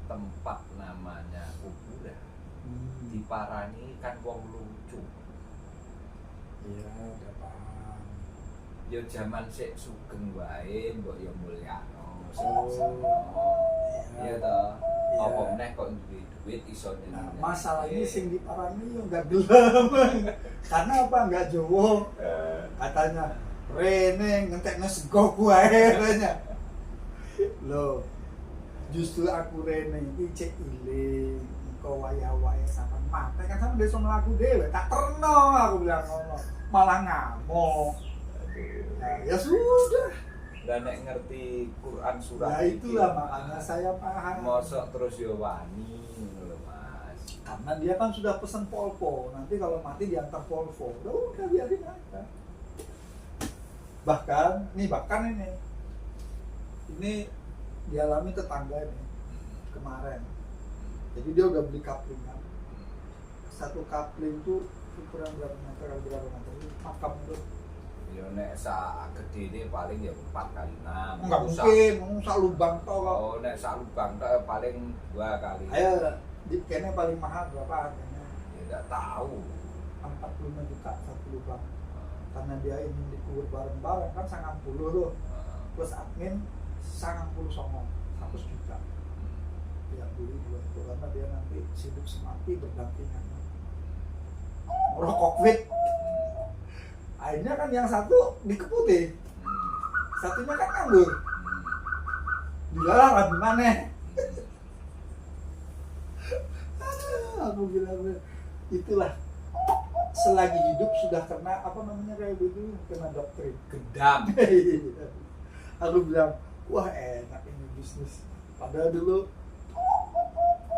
tempat namanya kuburan diparani kan wong lucu. Iya, udah paham. Ya zaman sik sugeng wae mbok ya mulyano. Iya toh. Apa meneh kok duit iso Nah, nyenengi. masalah ini sing diparani yo enggak gelem. Karena apa enggak jowo. Katanya Rene ngentekno sego wae katanya. Loh, justru aku Rene iki cek iling, engko waya-waya sampean mate kan sampean iso mlaku dhewe, tak terno aku bilang ngono. Malah ngamuk. Nah, ya sudah. Dan nek ngerti Quran surat Nah, itulah makanya saya paham. mosok terus yo wani ngono lho Mas. Karena dia kan sudah pesen polpo, nanti kalau mati diantar polvo, udah biarin aja. Bahkan ini dialami tetangga ini kemarin. Jadi dia udah beli kaplingan. Satu kapling tuh ukuran berapa meter? Ini makam tuh. Yo nek sak gede ini paling ya 4 kali 6. Enggak mungkin, ngomong sak lubang toh kok. Oh, nek sak lubang tok paling 2 kali. Ayo, kayaknya paling mahal berapa harganya? Ya enggak tahu. 45 juta satu lubang. Karena dia ingin dikubur bareng-bareng kan 90 tuh. Plus admin 90 songo, 100 juta. Dia beli 2 itu karena dia nanti hidup semati berdampingan. Merokok fit. Akhirnya kan yang satu dikeputi, satunya kan nganggur. Dilarang gimana? Aku bilang itulah, selagi hidup sudah kena apa namanya kayak begitu, kena doktrin Gedam. Aku bilang wah enak ini bisnis. Padahal dulu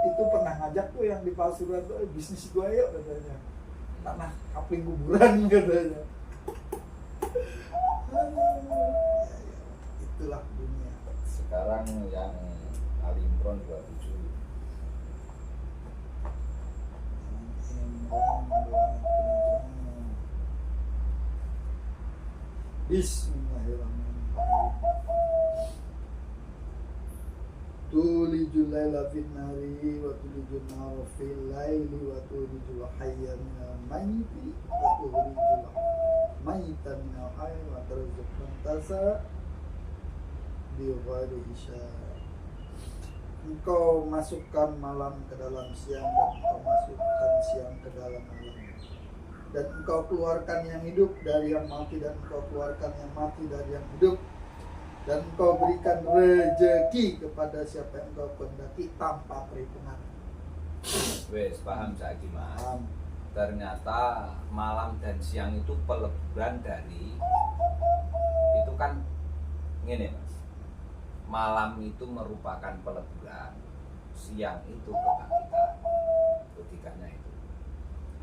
itu pernah ngajak tuh yang di Pasuruan tuh bisnis gue yuk katanya, tanah kapling kuburan katanya. Itulah dunia. Sekarang yang Al-Imran 27. Bismillahirrahmanirrahim. Tulijul laila fin nahari wa tulijul nahara fil laili wa tulijul hayya minal mayyiti wa tulijul mayyita minal hayy wa tarzuqu man tasha bi ghairi hisab. Engkau masukkan malam ke dalam siang dan engkau masukkan siang ke dalam malam, dan engkau keluarkan yang hidup dari yang mati dan engkau keluarkan yang mati dari yang hidup, dan engkau berikan rezeki kepada siapa yang engkau kehendaki tanpa perhitungan. Wes paham saiki Mas. Paham. Ternyata malam dan siang itu peleburan dari itu kan ngene Mas. Malam itu merupakan peleburan, siang itu kebangkitan. Logikanya itu.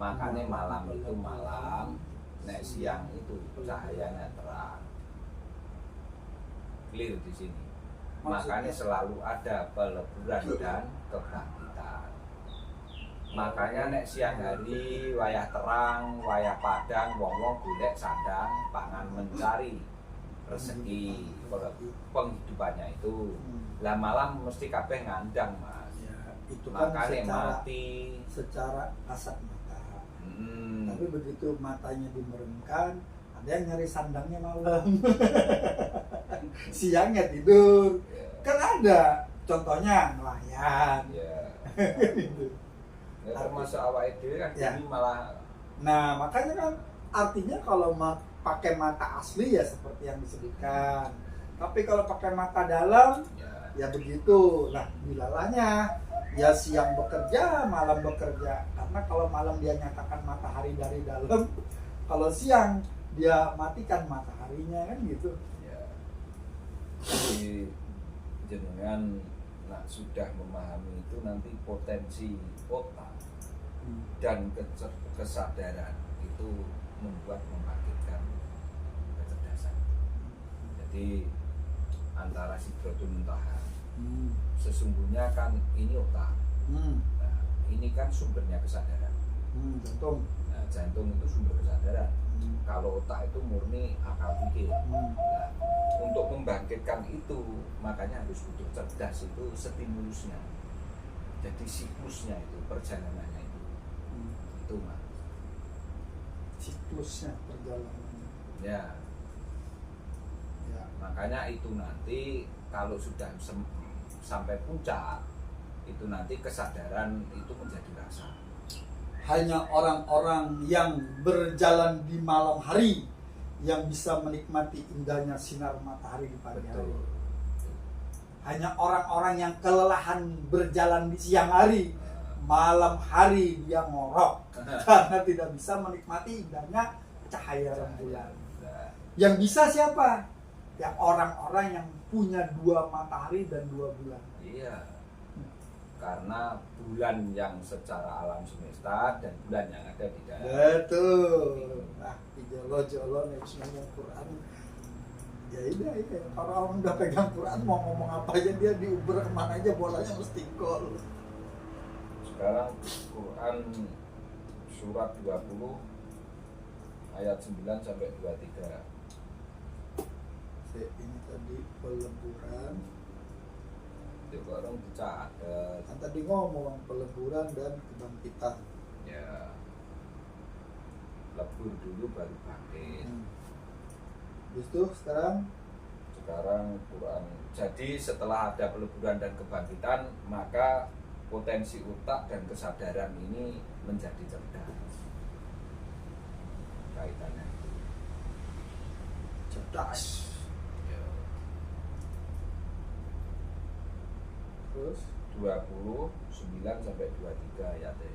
Makanya malam itu malam, nek siang itu cahayanya terang. Clear di sini. Makanya selalu ada peleburan dan kebangkitan. Makanya nek siang hari wayah terang, wayah padang, wong-wong golek sandang, pangan mencari rezeki penghidupannya itu. Lah malam mesti kabeh ngandang Mas. Ya, itu kan makanya mati secara kasat mata. Tapi begitu matanya dimeremkan, ada yang nyari sandangnya malam. Siangnya tidur. Kan ada contohnya nelayan. Gitu. Ya, termasuk awake dhewe kan Ya. ini malah. Nah, makanya kan artinya kalau pakai mata asli ya seperti yang disebutkan. Tapi kalau pakai mata dalam, Ya. Ya begitu. Nah, dilalahnya ya siang bekerja, malam bekerja. Karena kalau malam dia nyatakan matahari dari dalam, kalau siang dia matikan mataharinya kan gitu. Ya. Jadi jenengan sudah memahami itu, nanti potensi otak dan kesadaran itu membuat membangkitkan kecerdasan. Jadi antara Sidratul Muntaha, sesungguhnya kan ini otak. Nah, ini kan sumbernya kesadaran. Jantung. Nah, jantung itu sumber kesadaran. Kalau otak itu murni akal pikir. Nah, untuk membangkitkan itu makanya harus butuh cerdas, itu stimulusnya. Jadi siklusnya itu, perjalanannya itu Mas. Siklusnya perjalanannya. Ya. Makanya itu nanti kalau sudah sampai puncak, itu nanti kesadaran itu menjadi rasa. Hanya orang-orang yang berjalan di malam hari yang bisa menikmati indahnya sinar matahari di pagi hari. Hanya orang-orang yang kelelahan berjalan di siang hari, malam hari dia ngorok karena tidak bisa menikmati indahnya cahaya rembulan. Yang bisa siapa? Yang orang-orang yang punya 2 matahari dan 2 bulan. Iya. Karena bulan yang secara alam semesta dan bulan yang ada di dalam. Betul. Nah, di jolo-jolo nih semuanya Quran. Ya udah, orang udah pegang Quran mau ngomong apa aja dia diuber kemana aja bolanya mesti gol. Sekarang Quran surat 20 ayat 9 sampai 23. Ini tadi peleburan. Itu orang dicatat. Kan tadi ngomong peleburan dan kebangkitan. Ya. Lebur dulu baru bangkit. Habis itu sekarang Quran. Jadi setelah ada peleburan dan kebangkitan, maka potensi otak dan kesadaran ini menjadi cerdas. Kaitannya itu. Cerdas. Terus 29 sampai 23 ayatnya.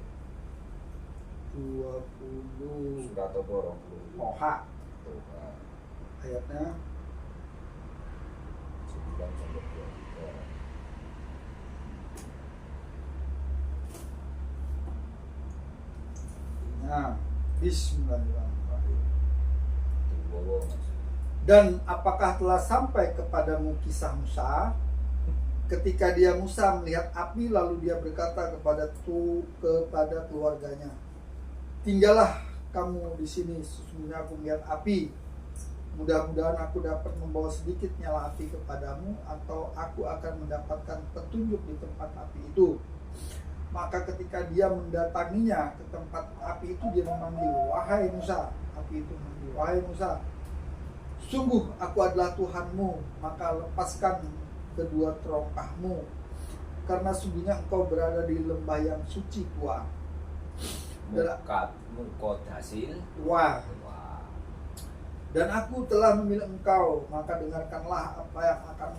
20 Surat apa 20? Toha. Toha. Ayatnya 9 sampai 23. Nah, Bismillahirrahmanirrahim. Itu Dan apakah telah sampai kepadamu kisah Musa? Ketika dia Musa melihat api, lalu dia berkata kepada keluarganya, tinggallah kamu di sini, sesungguhnya aku melihat api. Mudah-mudahan aku dapat membawa sedikit nyala api kepadamu, atau aku akan mendapatkan petunjuk di tempat api itu. Maka ketika dia mendatanginya ke tempat api itu, dia memanggil, wahai Musa. Api itu memanggil, wahai Musa, sungguh aku adalah Tuhanmu, maka lepaskan kedua terongkahmu, karena sungguhnya engkau berada di lembah yang suci Tuhan. Muqaddasil. Wah. Dan aku telah memilih engkau, maka dengarkanlah apa yang akan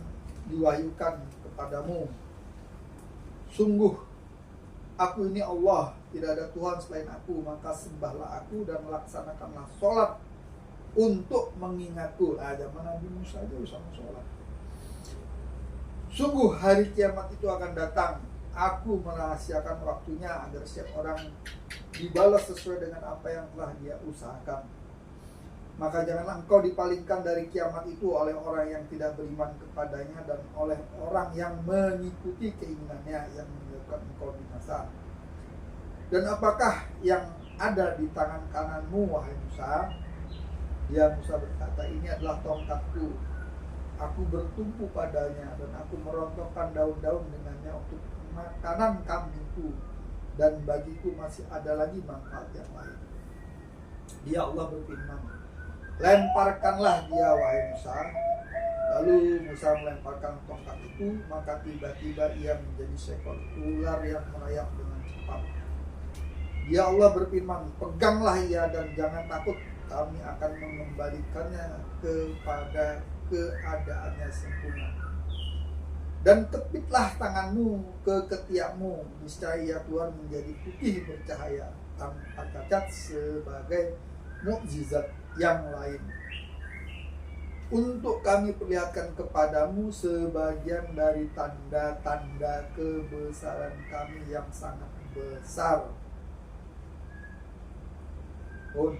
diwahyukan kepadamu. Sungguh aku ini Allah, tidak ada Tuhan selain aku, maka sembahlah aku dan melaksanakanlah sholat untuk mengingatku. Zaman Nabi Musa aja sama sholat. Sungguh hari kiamat itu akan datang. Aku merahasiakan waktunya agar setiap orang dibalas sesuai dengan apa yang telah dia usahakan. Maka janganlah engkau dipalingkan dari kiamat itu oleh orang yang tidak beriman kepadanya dan oleh orang yang mengikuti keinginannya yang menyebabkan engkau binasa. Dan apakah yang ada di tangan kananmu, wahai Musa? Ya, Musa berkata, ini adalah tongkatku. Aku bertumpu padanya dan aku merontokkan daun-daun dengannya untuk makanan kambingku, dan bagiku masih ada lagi manfaat yang lain. Dia Allah berfirman, lemparkanlah dia, wahai Musa. Lalu Musa melemparkan tongkat itu, maka tiba-tiba ia menjadi seekor ular yang merayap dengan cepat. Dia Allah berfirman, peganglah ia dan jangan takut, kami akan mengembalikannya kepada keadaannya sempurna. Dan kepitlah tanganmu ke ketiakmu, niscaya Tuhan menjadi putih bercahaya tanpa cacat sebagai mukjizat yang lain. Untuk kami perlihatkan kepadamu sebagian dari tanda-tanda kebesaran kami yang sangat besar. Oh,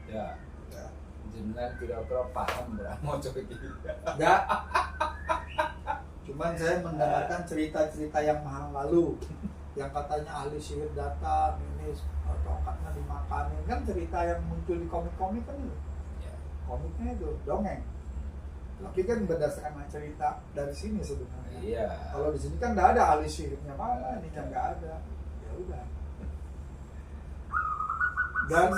Ya, ya. jenengan kira-kira paham berapa mau coba gitu. Enggak. Cuman saya mendengarkan cerita-cerita yang mahal lalu, yang katanya ahli sihir datang, ini tongkatnya dimakanin, kan cerita yang muncul di komik-komik kan itu. Ya. Komiknya itu dongeng. Tapi kan berdasarkan cerita dari sini sebenarnya. Iya. Kalau di sini kan nggak ada ahli sihirnya, mana ini kan nggak ada. Ya udah. Dan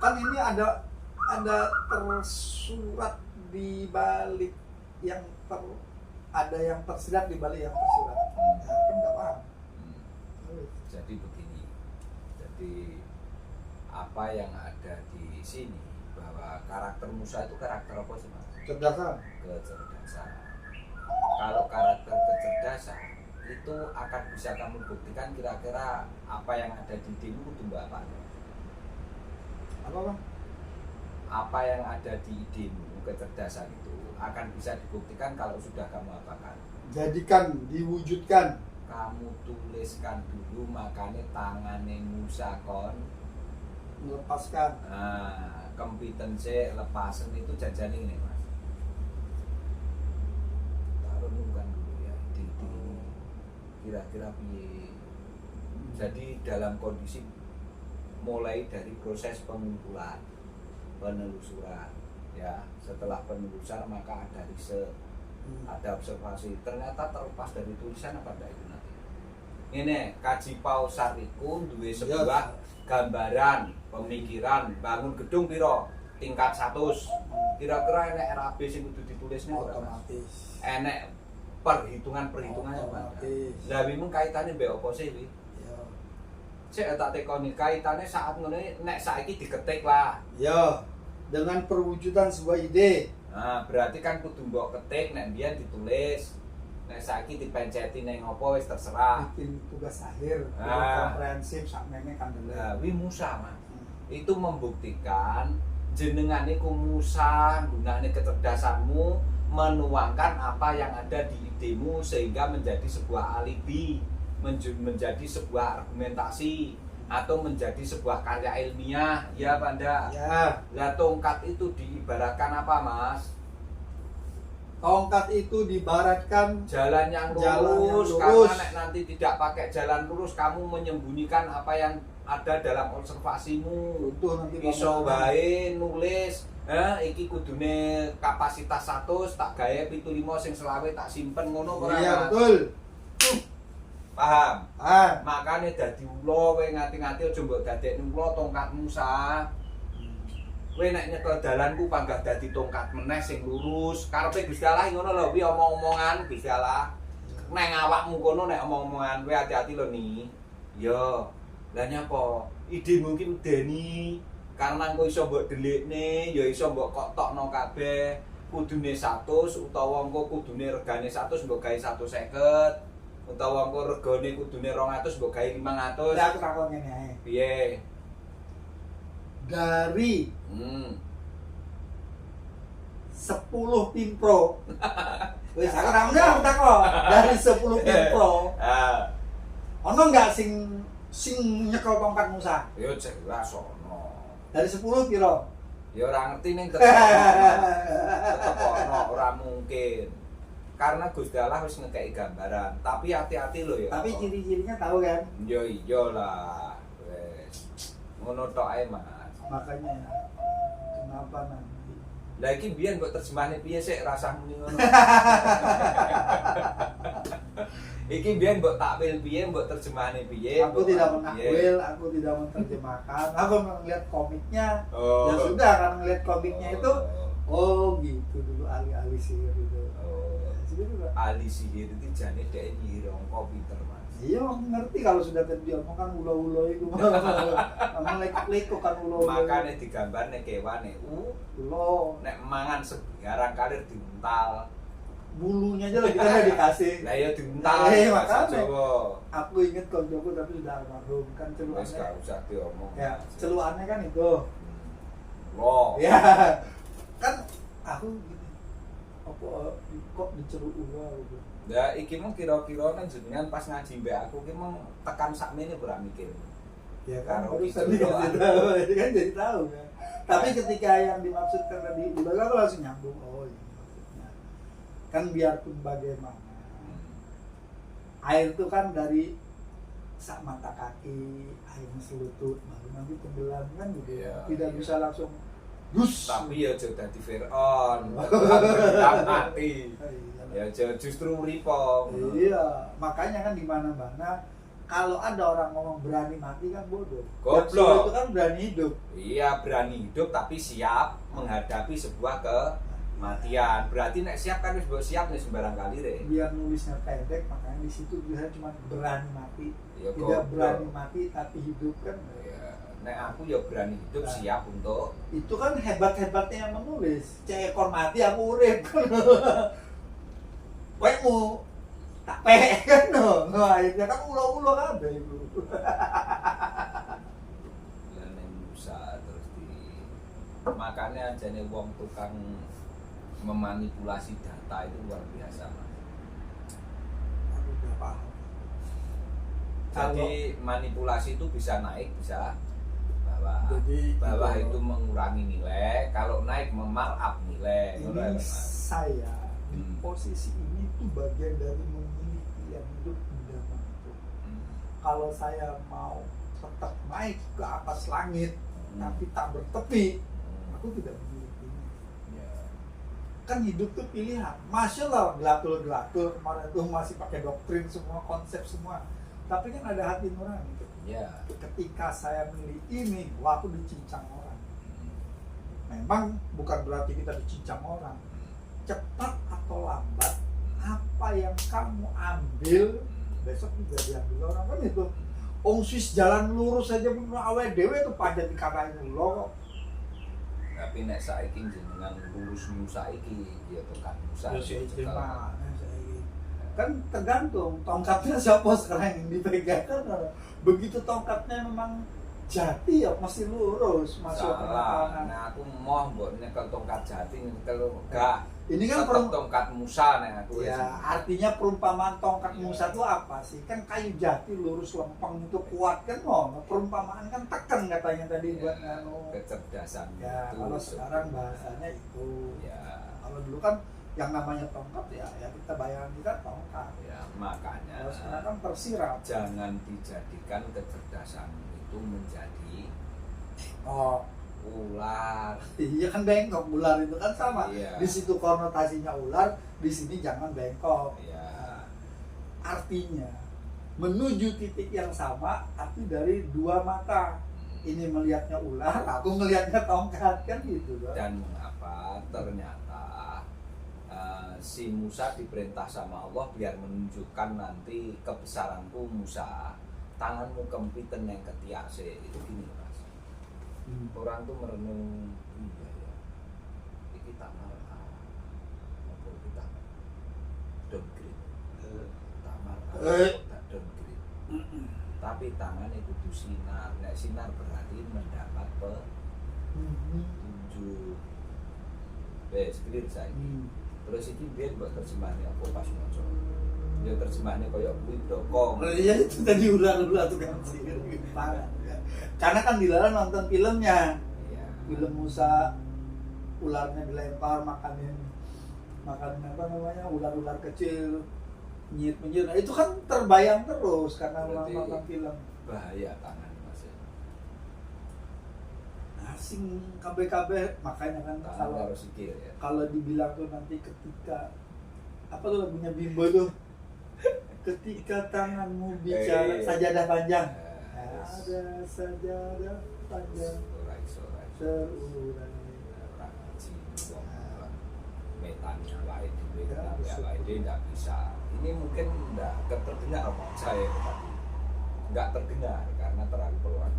kan ini ada tersurat di balik yang ada yang tersirat di balik yang tersurat. Ya, kan nggak paham. Jadi begini, jadi apa yang ada di sini bahwa karakter Musa itu karakter apa sih mas? Cerdasan. Kecerdasan. Kalau karakter kecerdasan itu akan bisa kamu buktikan kira-kira apa yang ada di dirimu itu apa? Apa bang? Apa yang ada di idemu kecerdasan itu akan bisa dibuktikan kalau sudah kamu apakan. Jadikan, diwujudkan. Kamu tuliskan dulu, makanya tangannya Musa kon Melepaskan. nah, kompetensi lepasan itu jajan ini mas. Taruh renungkan dulu ya ide kira-kira piye. Jadi dalam kondisi mulai dari proses pengumpulan, penelusuran, ya setelah penelusuran maka ada riset, ada observasi. Ternyata terlepas dari tulisan apa enggak itu nanti. Ini kaji pausar iku duwe sebuah gambaran, pemikiran, bangun gedung piro tingkat 100. Kira-kira enek RAB sing kudu ditulisne ora? Otomatis. Enek perhitungannya apa? Lah memang kaitannya mbek apa sih iki? Ya. Cek tak tekoni kaitannya saat ngene nek saiki diketik lah. Ya, dengan perwujudan sebuah ide. Nah, berarti kan kudu mbok ketik nek mbiyen ditulis. Nek saiki dipenceti ning apa wis terserah. Bikin tugas akhir, komprehensif sakmene kan dulu. Nah, wi Musa, Mas. Itu membuktikan jenengan iku Musa gunane kecerdasanmu menuangkan apa yang ada di idemu sehingga menjadi sebuah alibi, menjadi sebuah argumentasi atau menjadi sebuah karya ilmiah, ya Banda. Ya. Lah tongkat itu diibaratkan apa, Mas? Tongkat itu diibaratkan Jalan yang lurus, karena nek nanti tidak pakai jalan lurus kamu menyembunyikan apa yang ada dalam observasimu. Butuh nanti Iso wae nulis, iki kudune kapasitas 100 tak gawe 75 sing selawe tak simpen ngono ora? Iya, betul. Paham? Ah, Makanya dadi ula kowe ngati-ngati aja mbok dadekne ula tongkat Musa. Kowe nek nyekel dalanku panggah dadi tongkat meneh sing lurus. Karepe Gusti Allah ngono lho, kuwi omong-omongan Gusti Allah. Neng awakmu kono nek omong-omongan kowe hati-hati lho ni. Yo. Lah nyapa? Idemu ki medeni. Karena engko iso mbok delikne, ya iso mbok kokokno kabeh. Kudune 100 utawa engko kudune regane 100 mbok gawe 150. Utawa engko regane kudune 200 mbok gawe 500. ya aku takon ngene ae. Piye? Dari 10 10 pimpro. Wis aku aku takon. Dari 10 pimpro. Ono enggak sing nyekel tongkat Musa? Ya jelas ono. Dari 10 piro? Ya ora ngerti ning tetep ono, ora mungkin. Karena Gusti Allah wis ngekeki gambaran, tapi hati-hati lho ya. Tapi ciri-cirinya tahu kan? Ya iyalah. Wes. Ngono tok ae, Mas. Makanya kenapa nanti? Lah iki biyen kok terjemahane piye sik rasane ngono. Iki biyen mbok takwil piye, mbok terjemahane piye? Aku tidak menakwil, aku tidak menerjemahkan. Aku melihat komiknya. Oh. Ya sudah, kan ngelihat komiknya itu, oh gitu dulu ahli-ahli sihir itu. Oh. Sihir juga. Ahli sihir itu jane dhek nyihir angka pinter, Mas. Iya, aku ngerti kalau sudah tadi dia ngomong kan ulo-ulo itu. Emang lekuk kan ulo-ulo. Makane digambarne kewane. Ulo. Nek mangan segarang kalir diuntal. bulunya aja lah kita nggak dikasih. Lah ya diuntal bahasa makanya. Jawa. Aku inget koncoku tapi sudah almarhum kan Wis celuannya. gak usah diomong. Ya, celuannya kan itu. Loh. Ya, kan aku gini. Apa kok dicelup ulah gitu. Ya iki mung kira-kira nang jenengan pas ngaji mbek aku ki mung tekan sakmene ora mikir. Ya kan Karo terus gitu tadi doang. kan jadi tahu, ya kan jadi tahu kan. Tapi ketika yang dimaksudkan tadi ulah aku langsung nyambung. Oh ini maksudnya. Kan biarpun bagaimana air itu kan dari sak mata kaki, airnya selutut, baru nanti tenggelam kan gitu. Iya, Tidak iya. bisa langsung dus. Tapi ya aja dadi Fir'aun, tetap mati. Iya. Ya aja justru ripo. Iya, makanya kan di mana-mana kalau ada orang ngomong berani mati kan bodoh. Goblok. Yang sulit itu kan berani hidup. Iya berani hidup tapi siap menghadapi sebuah kematian. Berarti nek siap kan wis mbok siap nih sembarang kali deh. Biar nulisnya pendek, makanya di situ tulisannya cuma berani mati. Ya Tidak goblok. berani mati tapi hidup kan. Ya, nek aku ya berani hidup Nah. siap untuk Itu kan hebat-hebatnya yang menulis. Cek ekor mati aku urip. Wekmu tak pek kan no. No akhirnya kan ulo-ulo kabeh iku. Leneng Musa terus di makanya jane wong tukang memanipulasi data itu luar biasa Mas. Aku udah paham. Jadi manipulasi itu bisa naik bisa bawah. Jadi Bawah itu mengurangi nilai, kalau naik memarkup nilai. Ngono ya, ini Mas. saya di Hmm. posisi ini tuh bagian dari memilih yang hidup tidak mampu. Kalau saya mau tetap naik ke atas langit tapi tak bertepi, aku tidak memilih ini. Ya. Kan hidup tuh pilihan. Masya Allah, gelakul kemarin tuh masih pakai doktrin semua, konsep semua. Tapi kan ada hati nurani. Ya. Ketika saya milih ini, wah aku dicincang orang. Memang bukan berarti kita dicincang orang. Cepat atau lambat, apa yang kamu ambil besok juga diambil orang kan itu. Ongsis jalan lurus saja pun awet dewe itu panjang dikatakan lo. Tapi nek saiki jenengan lurus Musa iki ya tekan Musa. Kan tergantung tongkatnya siapa sekarang yang dipegang kan. Begitu tongkatnya memang jati ya mesti lurus masuk ke Salah. lapangan. Nah aku mau mbok nyekel tongkat jati nyekel gak. Ini kan Tetep tongkat Musa nek aku ya, artinya perumpamaan tongkat Musa itu apa sih? Kan kayu jati lurus lempeng itu kuat kan mau. Perumpamaan kan tekan katanya tadi buat anu. kecerdasan Ya, itu. kalau sekarang bahasanya itu. Ya, Kalau dulu kan yang namanya tongkat ya kita bayangin kan tongkat. ya makanya Kalau sekarang kan tersirat. jangan dijadikan kecerdasan itu menjadi Oh, ular. iya kan bengkok ular itu kan sama. Iya. Di situ konotasinya ular, di sini jangan bengkok. Ya, Artinya menuju titik yang sama tapi dari dua mata. Ini melihatnya ular, aku melihatnya tongkat kan gitu kan. dan mengapa ternyata si Musa diperintah sama Allah biar menunjukkan nanti kebesaranku Musa, tanganmu kempitan yang ketiase itu gini Mas. Orang tuh merenung iya ya. Iki tak marah. Apa kita downgrade. Tak marah. Tak downgrade. Tapi tangan itu kudu sinar. Nek sinar berarti mendapat petunjuk. Wes clear saiki. Terus iki biar buat terjemahannya apa pas maca. Ya terjemahannya koyo kuwi dokong. Iya itu tadi ular-ular tuh kan sih. Parah. Karena kan dilarang nonton filmnya. Iya. Film Musa ularnya dilempar makanin apa namanya ular-ular kecil menyit-menyit. Nah, itu kan terbayang terus karena Berarti nonton film. Bahaya tangan Mas. Asing KB makanya kan Tangan kalau harus sikil ya. kalau dibilang tuh nanti ketika apa tuh lagunya Bimbo tuh ketika tanganmu bicara sajadah panjang ada sajadah panjang terurai metanya lain dia nggak bisa. Ini mungkin nggak terdengar saya tadi, nggak terdengar karena terlalu keluar.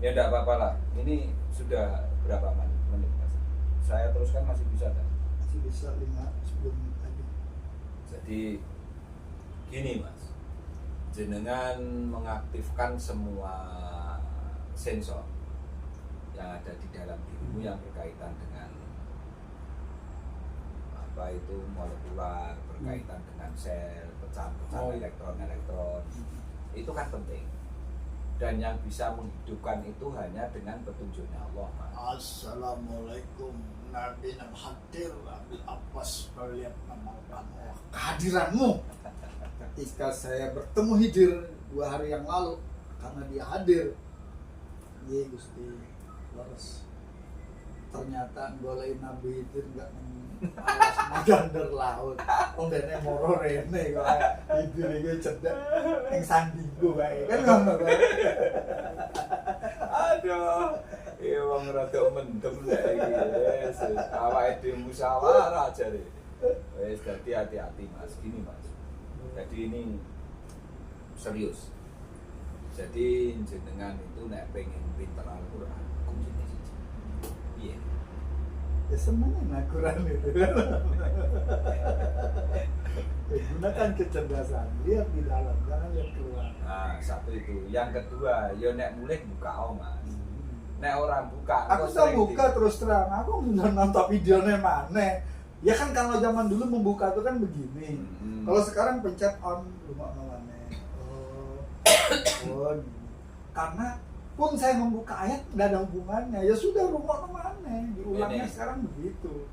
Ya nggak apa-apa lah. Ini sudah berapa menit Mas? Saya teruskan masih bisa kan? masih bisa 5-10 menit lagi. Jadi gini Mas, jenengan mengaktifkan semua sensor yang ada di dalam dirimu yang berkaitan dengan apa itu molekular, berkaitan dengan sel, pecahan-pecahan elektron-elektron. Itu kan penting. Dan yang bisa menghidupkan itu hanya dengan petunjuknya Allah, Mas. Assalamualaikum Nabi Hadir Abil Abbas melihat mengamalkan kehadiranmu ketika saya bertemu Hidir 2 hari yang lalu karena dia hadir. Iya Gusti, terus ternyata golek Nabi Hidir nggak alas magander laut. Oh dene moro rene kok Hidir iki cedek ning sandingku bae. Kan ngono bae. Aduh, iya wong rada mendem lek iki. Wes awake dhewe musyawarah jare. Wes dadi hati-hati Mas. Gini Mas. Jadi ini serius. Jadi jenengan itu nek pengen pinter Al-Qur'an, kuncinya siji. Piye? Ya seneng Al-Qur'an itu. Gunakan kecerdasan, lihat di dalam, jangan lihat keluar. Nah, satu itu. Yang kedua, ya nek mulih buka Mas. Nek orang buka, Aku sudah buka terus terang, aku udah nonton videonya mana. Ya kan kalau zaman dulu membuka itu kan begini. Kalau sekarang pencet on rumah mana. Oh, karena pun saya membuka ayat tidak ada hubungannya. Ya sudah rumah mana. Diulangnya sekarang begitu.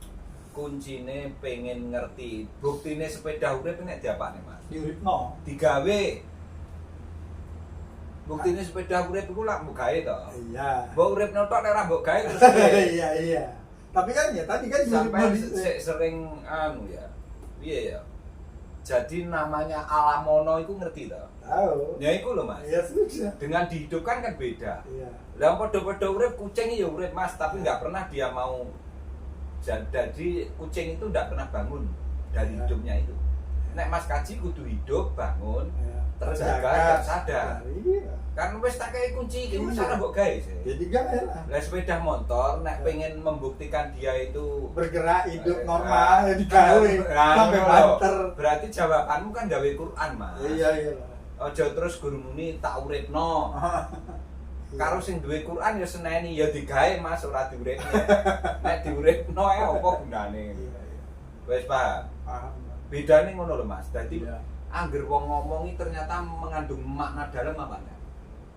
Kuncine pengen ngerti, buktine sepeda urip nek diapakne Mas? Diuripno. Digawe. Buktine sepeda urip iku lak mbok gawe to. Iya. Mbok urip tok nek ora mbok gawe terus. Iya. Tapi kan ya tadi kan sampai sering anu ya. Piye ya? Jadi namanya Alamono itu ngerti toh? Tahu. Ya iku lho Mas. Iya sudah. Dengan dihidupkan kan beda. Iya. Lah padha-padha urip kucing ya urip Mas, tapi nggak pernah dia mau. Jadi kucing itu nggak pernah bangun dari hidupnya itu. Nek Mas kaji kudu hidup, bangun, terjaga dan sadar. Iya. Kan wis tak kei kunci iki wis ora mbok gawe sih. Jadi gawe lah. Lah sepeda motor nek pengen membuktikan dia itu bergerak hidup normal ya digawe sampai banter. Berarti jawabanmu kan gawe Quran, Mas. Iya. Aja terus guru muni tak uripno. Karo sing duwe Quran ya seneni ya digawe Mas ora diuripno. Nek diuripno ae apa gunane? Wis paham? Paham. Bedane ngono lho Mas. Dadi angger wong ngomongi ternyata mengandung makna dalam apa enggak?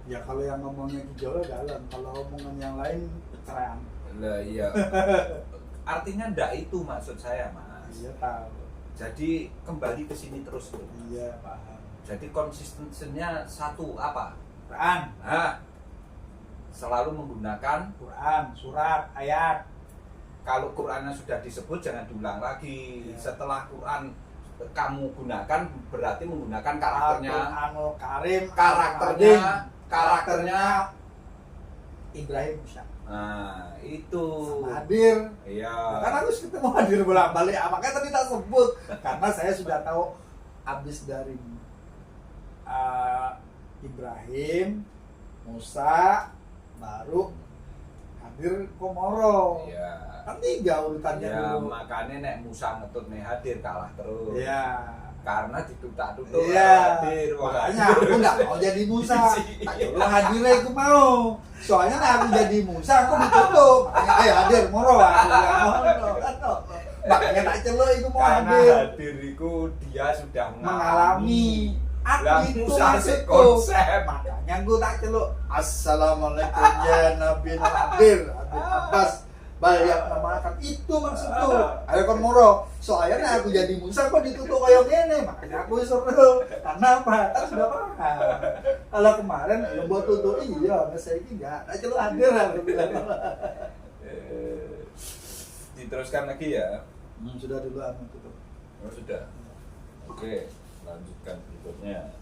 Ya kalau yang ngomongnya gejala dalam, kalau omongan yang lain ceram. Lah iya. Artinya ndak itu maksud saya, Mas. Iya tahu. Jadi kembali ke sini terus. Iya paham. Jadi konsistensinya satu apa? Quran. Nah, selalu menggunakan Quran, surat, ayat. Kalau Qurannya sudah disebut jangan diulang lagi. Ya. Setelah Quran kamu gunakan berarti menggunakan karakternya. Anu Karim, karakternya Ibrahim Musa. Nah, itu Sama Hadir. Iya. Karena harus ketemu Hadir bolak-balik. Makanya tadi tak sebut karena saya sudah tahu habis dari Ibrahim, Musa, baru Hadir Komoro. Iya. Kan 3 urutannya Ya, dulu. makanya nek Musa ngetut nih Hadir kalah terus. Iya. Karena ditutak-tutuk Iya. Hadir. Makanya aku nggak mau jadi Musa. Ayo Hadirnya aku mau. Soalnya nek aku jadi Musa aku ditutup. Makanya ayo Hadir moro aku nggak mau. Makanya tak celuk iku mau Karena Hadir. Hadir itu dia sudah Mengalami. Lah, Aku itu Musa sih maksudku. konsep. Makanya gue tak celuk. Assalamualaikum ya Nabi Hadir Abbas. Banyak namakan itu maksudku. Ayo kon moro. Soalnya aku jadi Musa kok ditutup kayak gini. Makanya aku seru. Karena apa? Kan sudah paham. Kalau kemarin lo buat tutup iya, saya ini enggak. Tak celuk Hadir aku bilang. Diteruskan lagi ya. Sudah dulu anu tutup. Oh, sudah. Oke, lanjutkan berikutnya.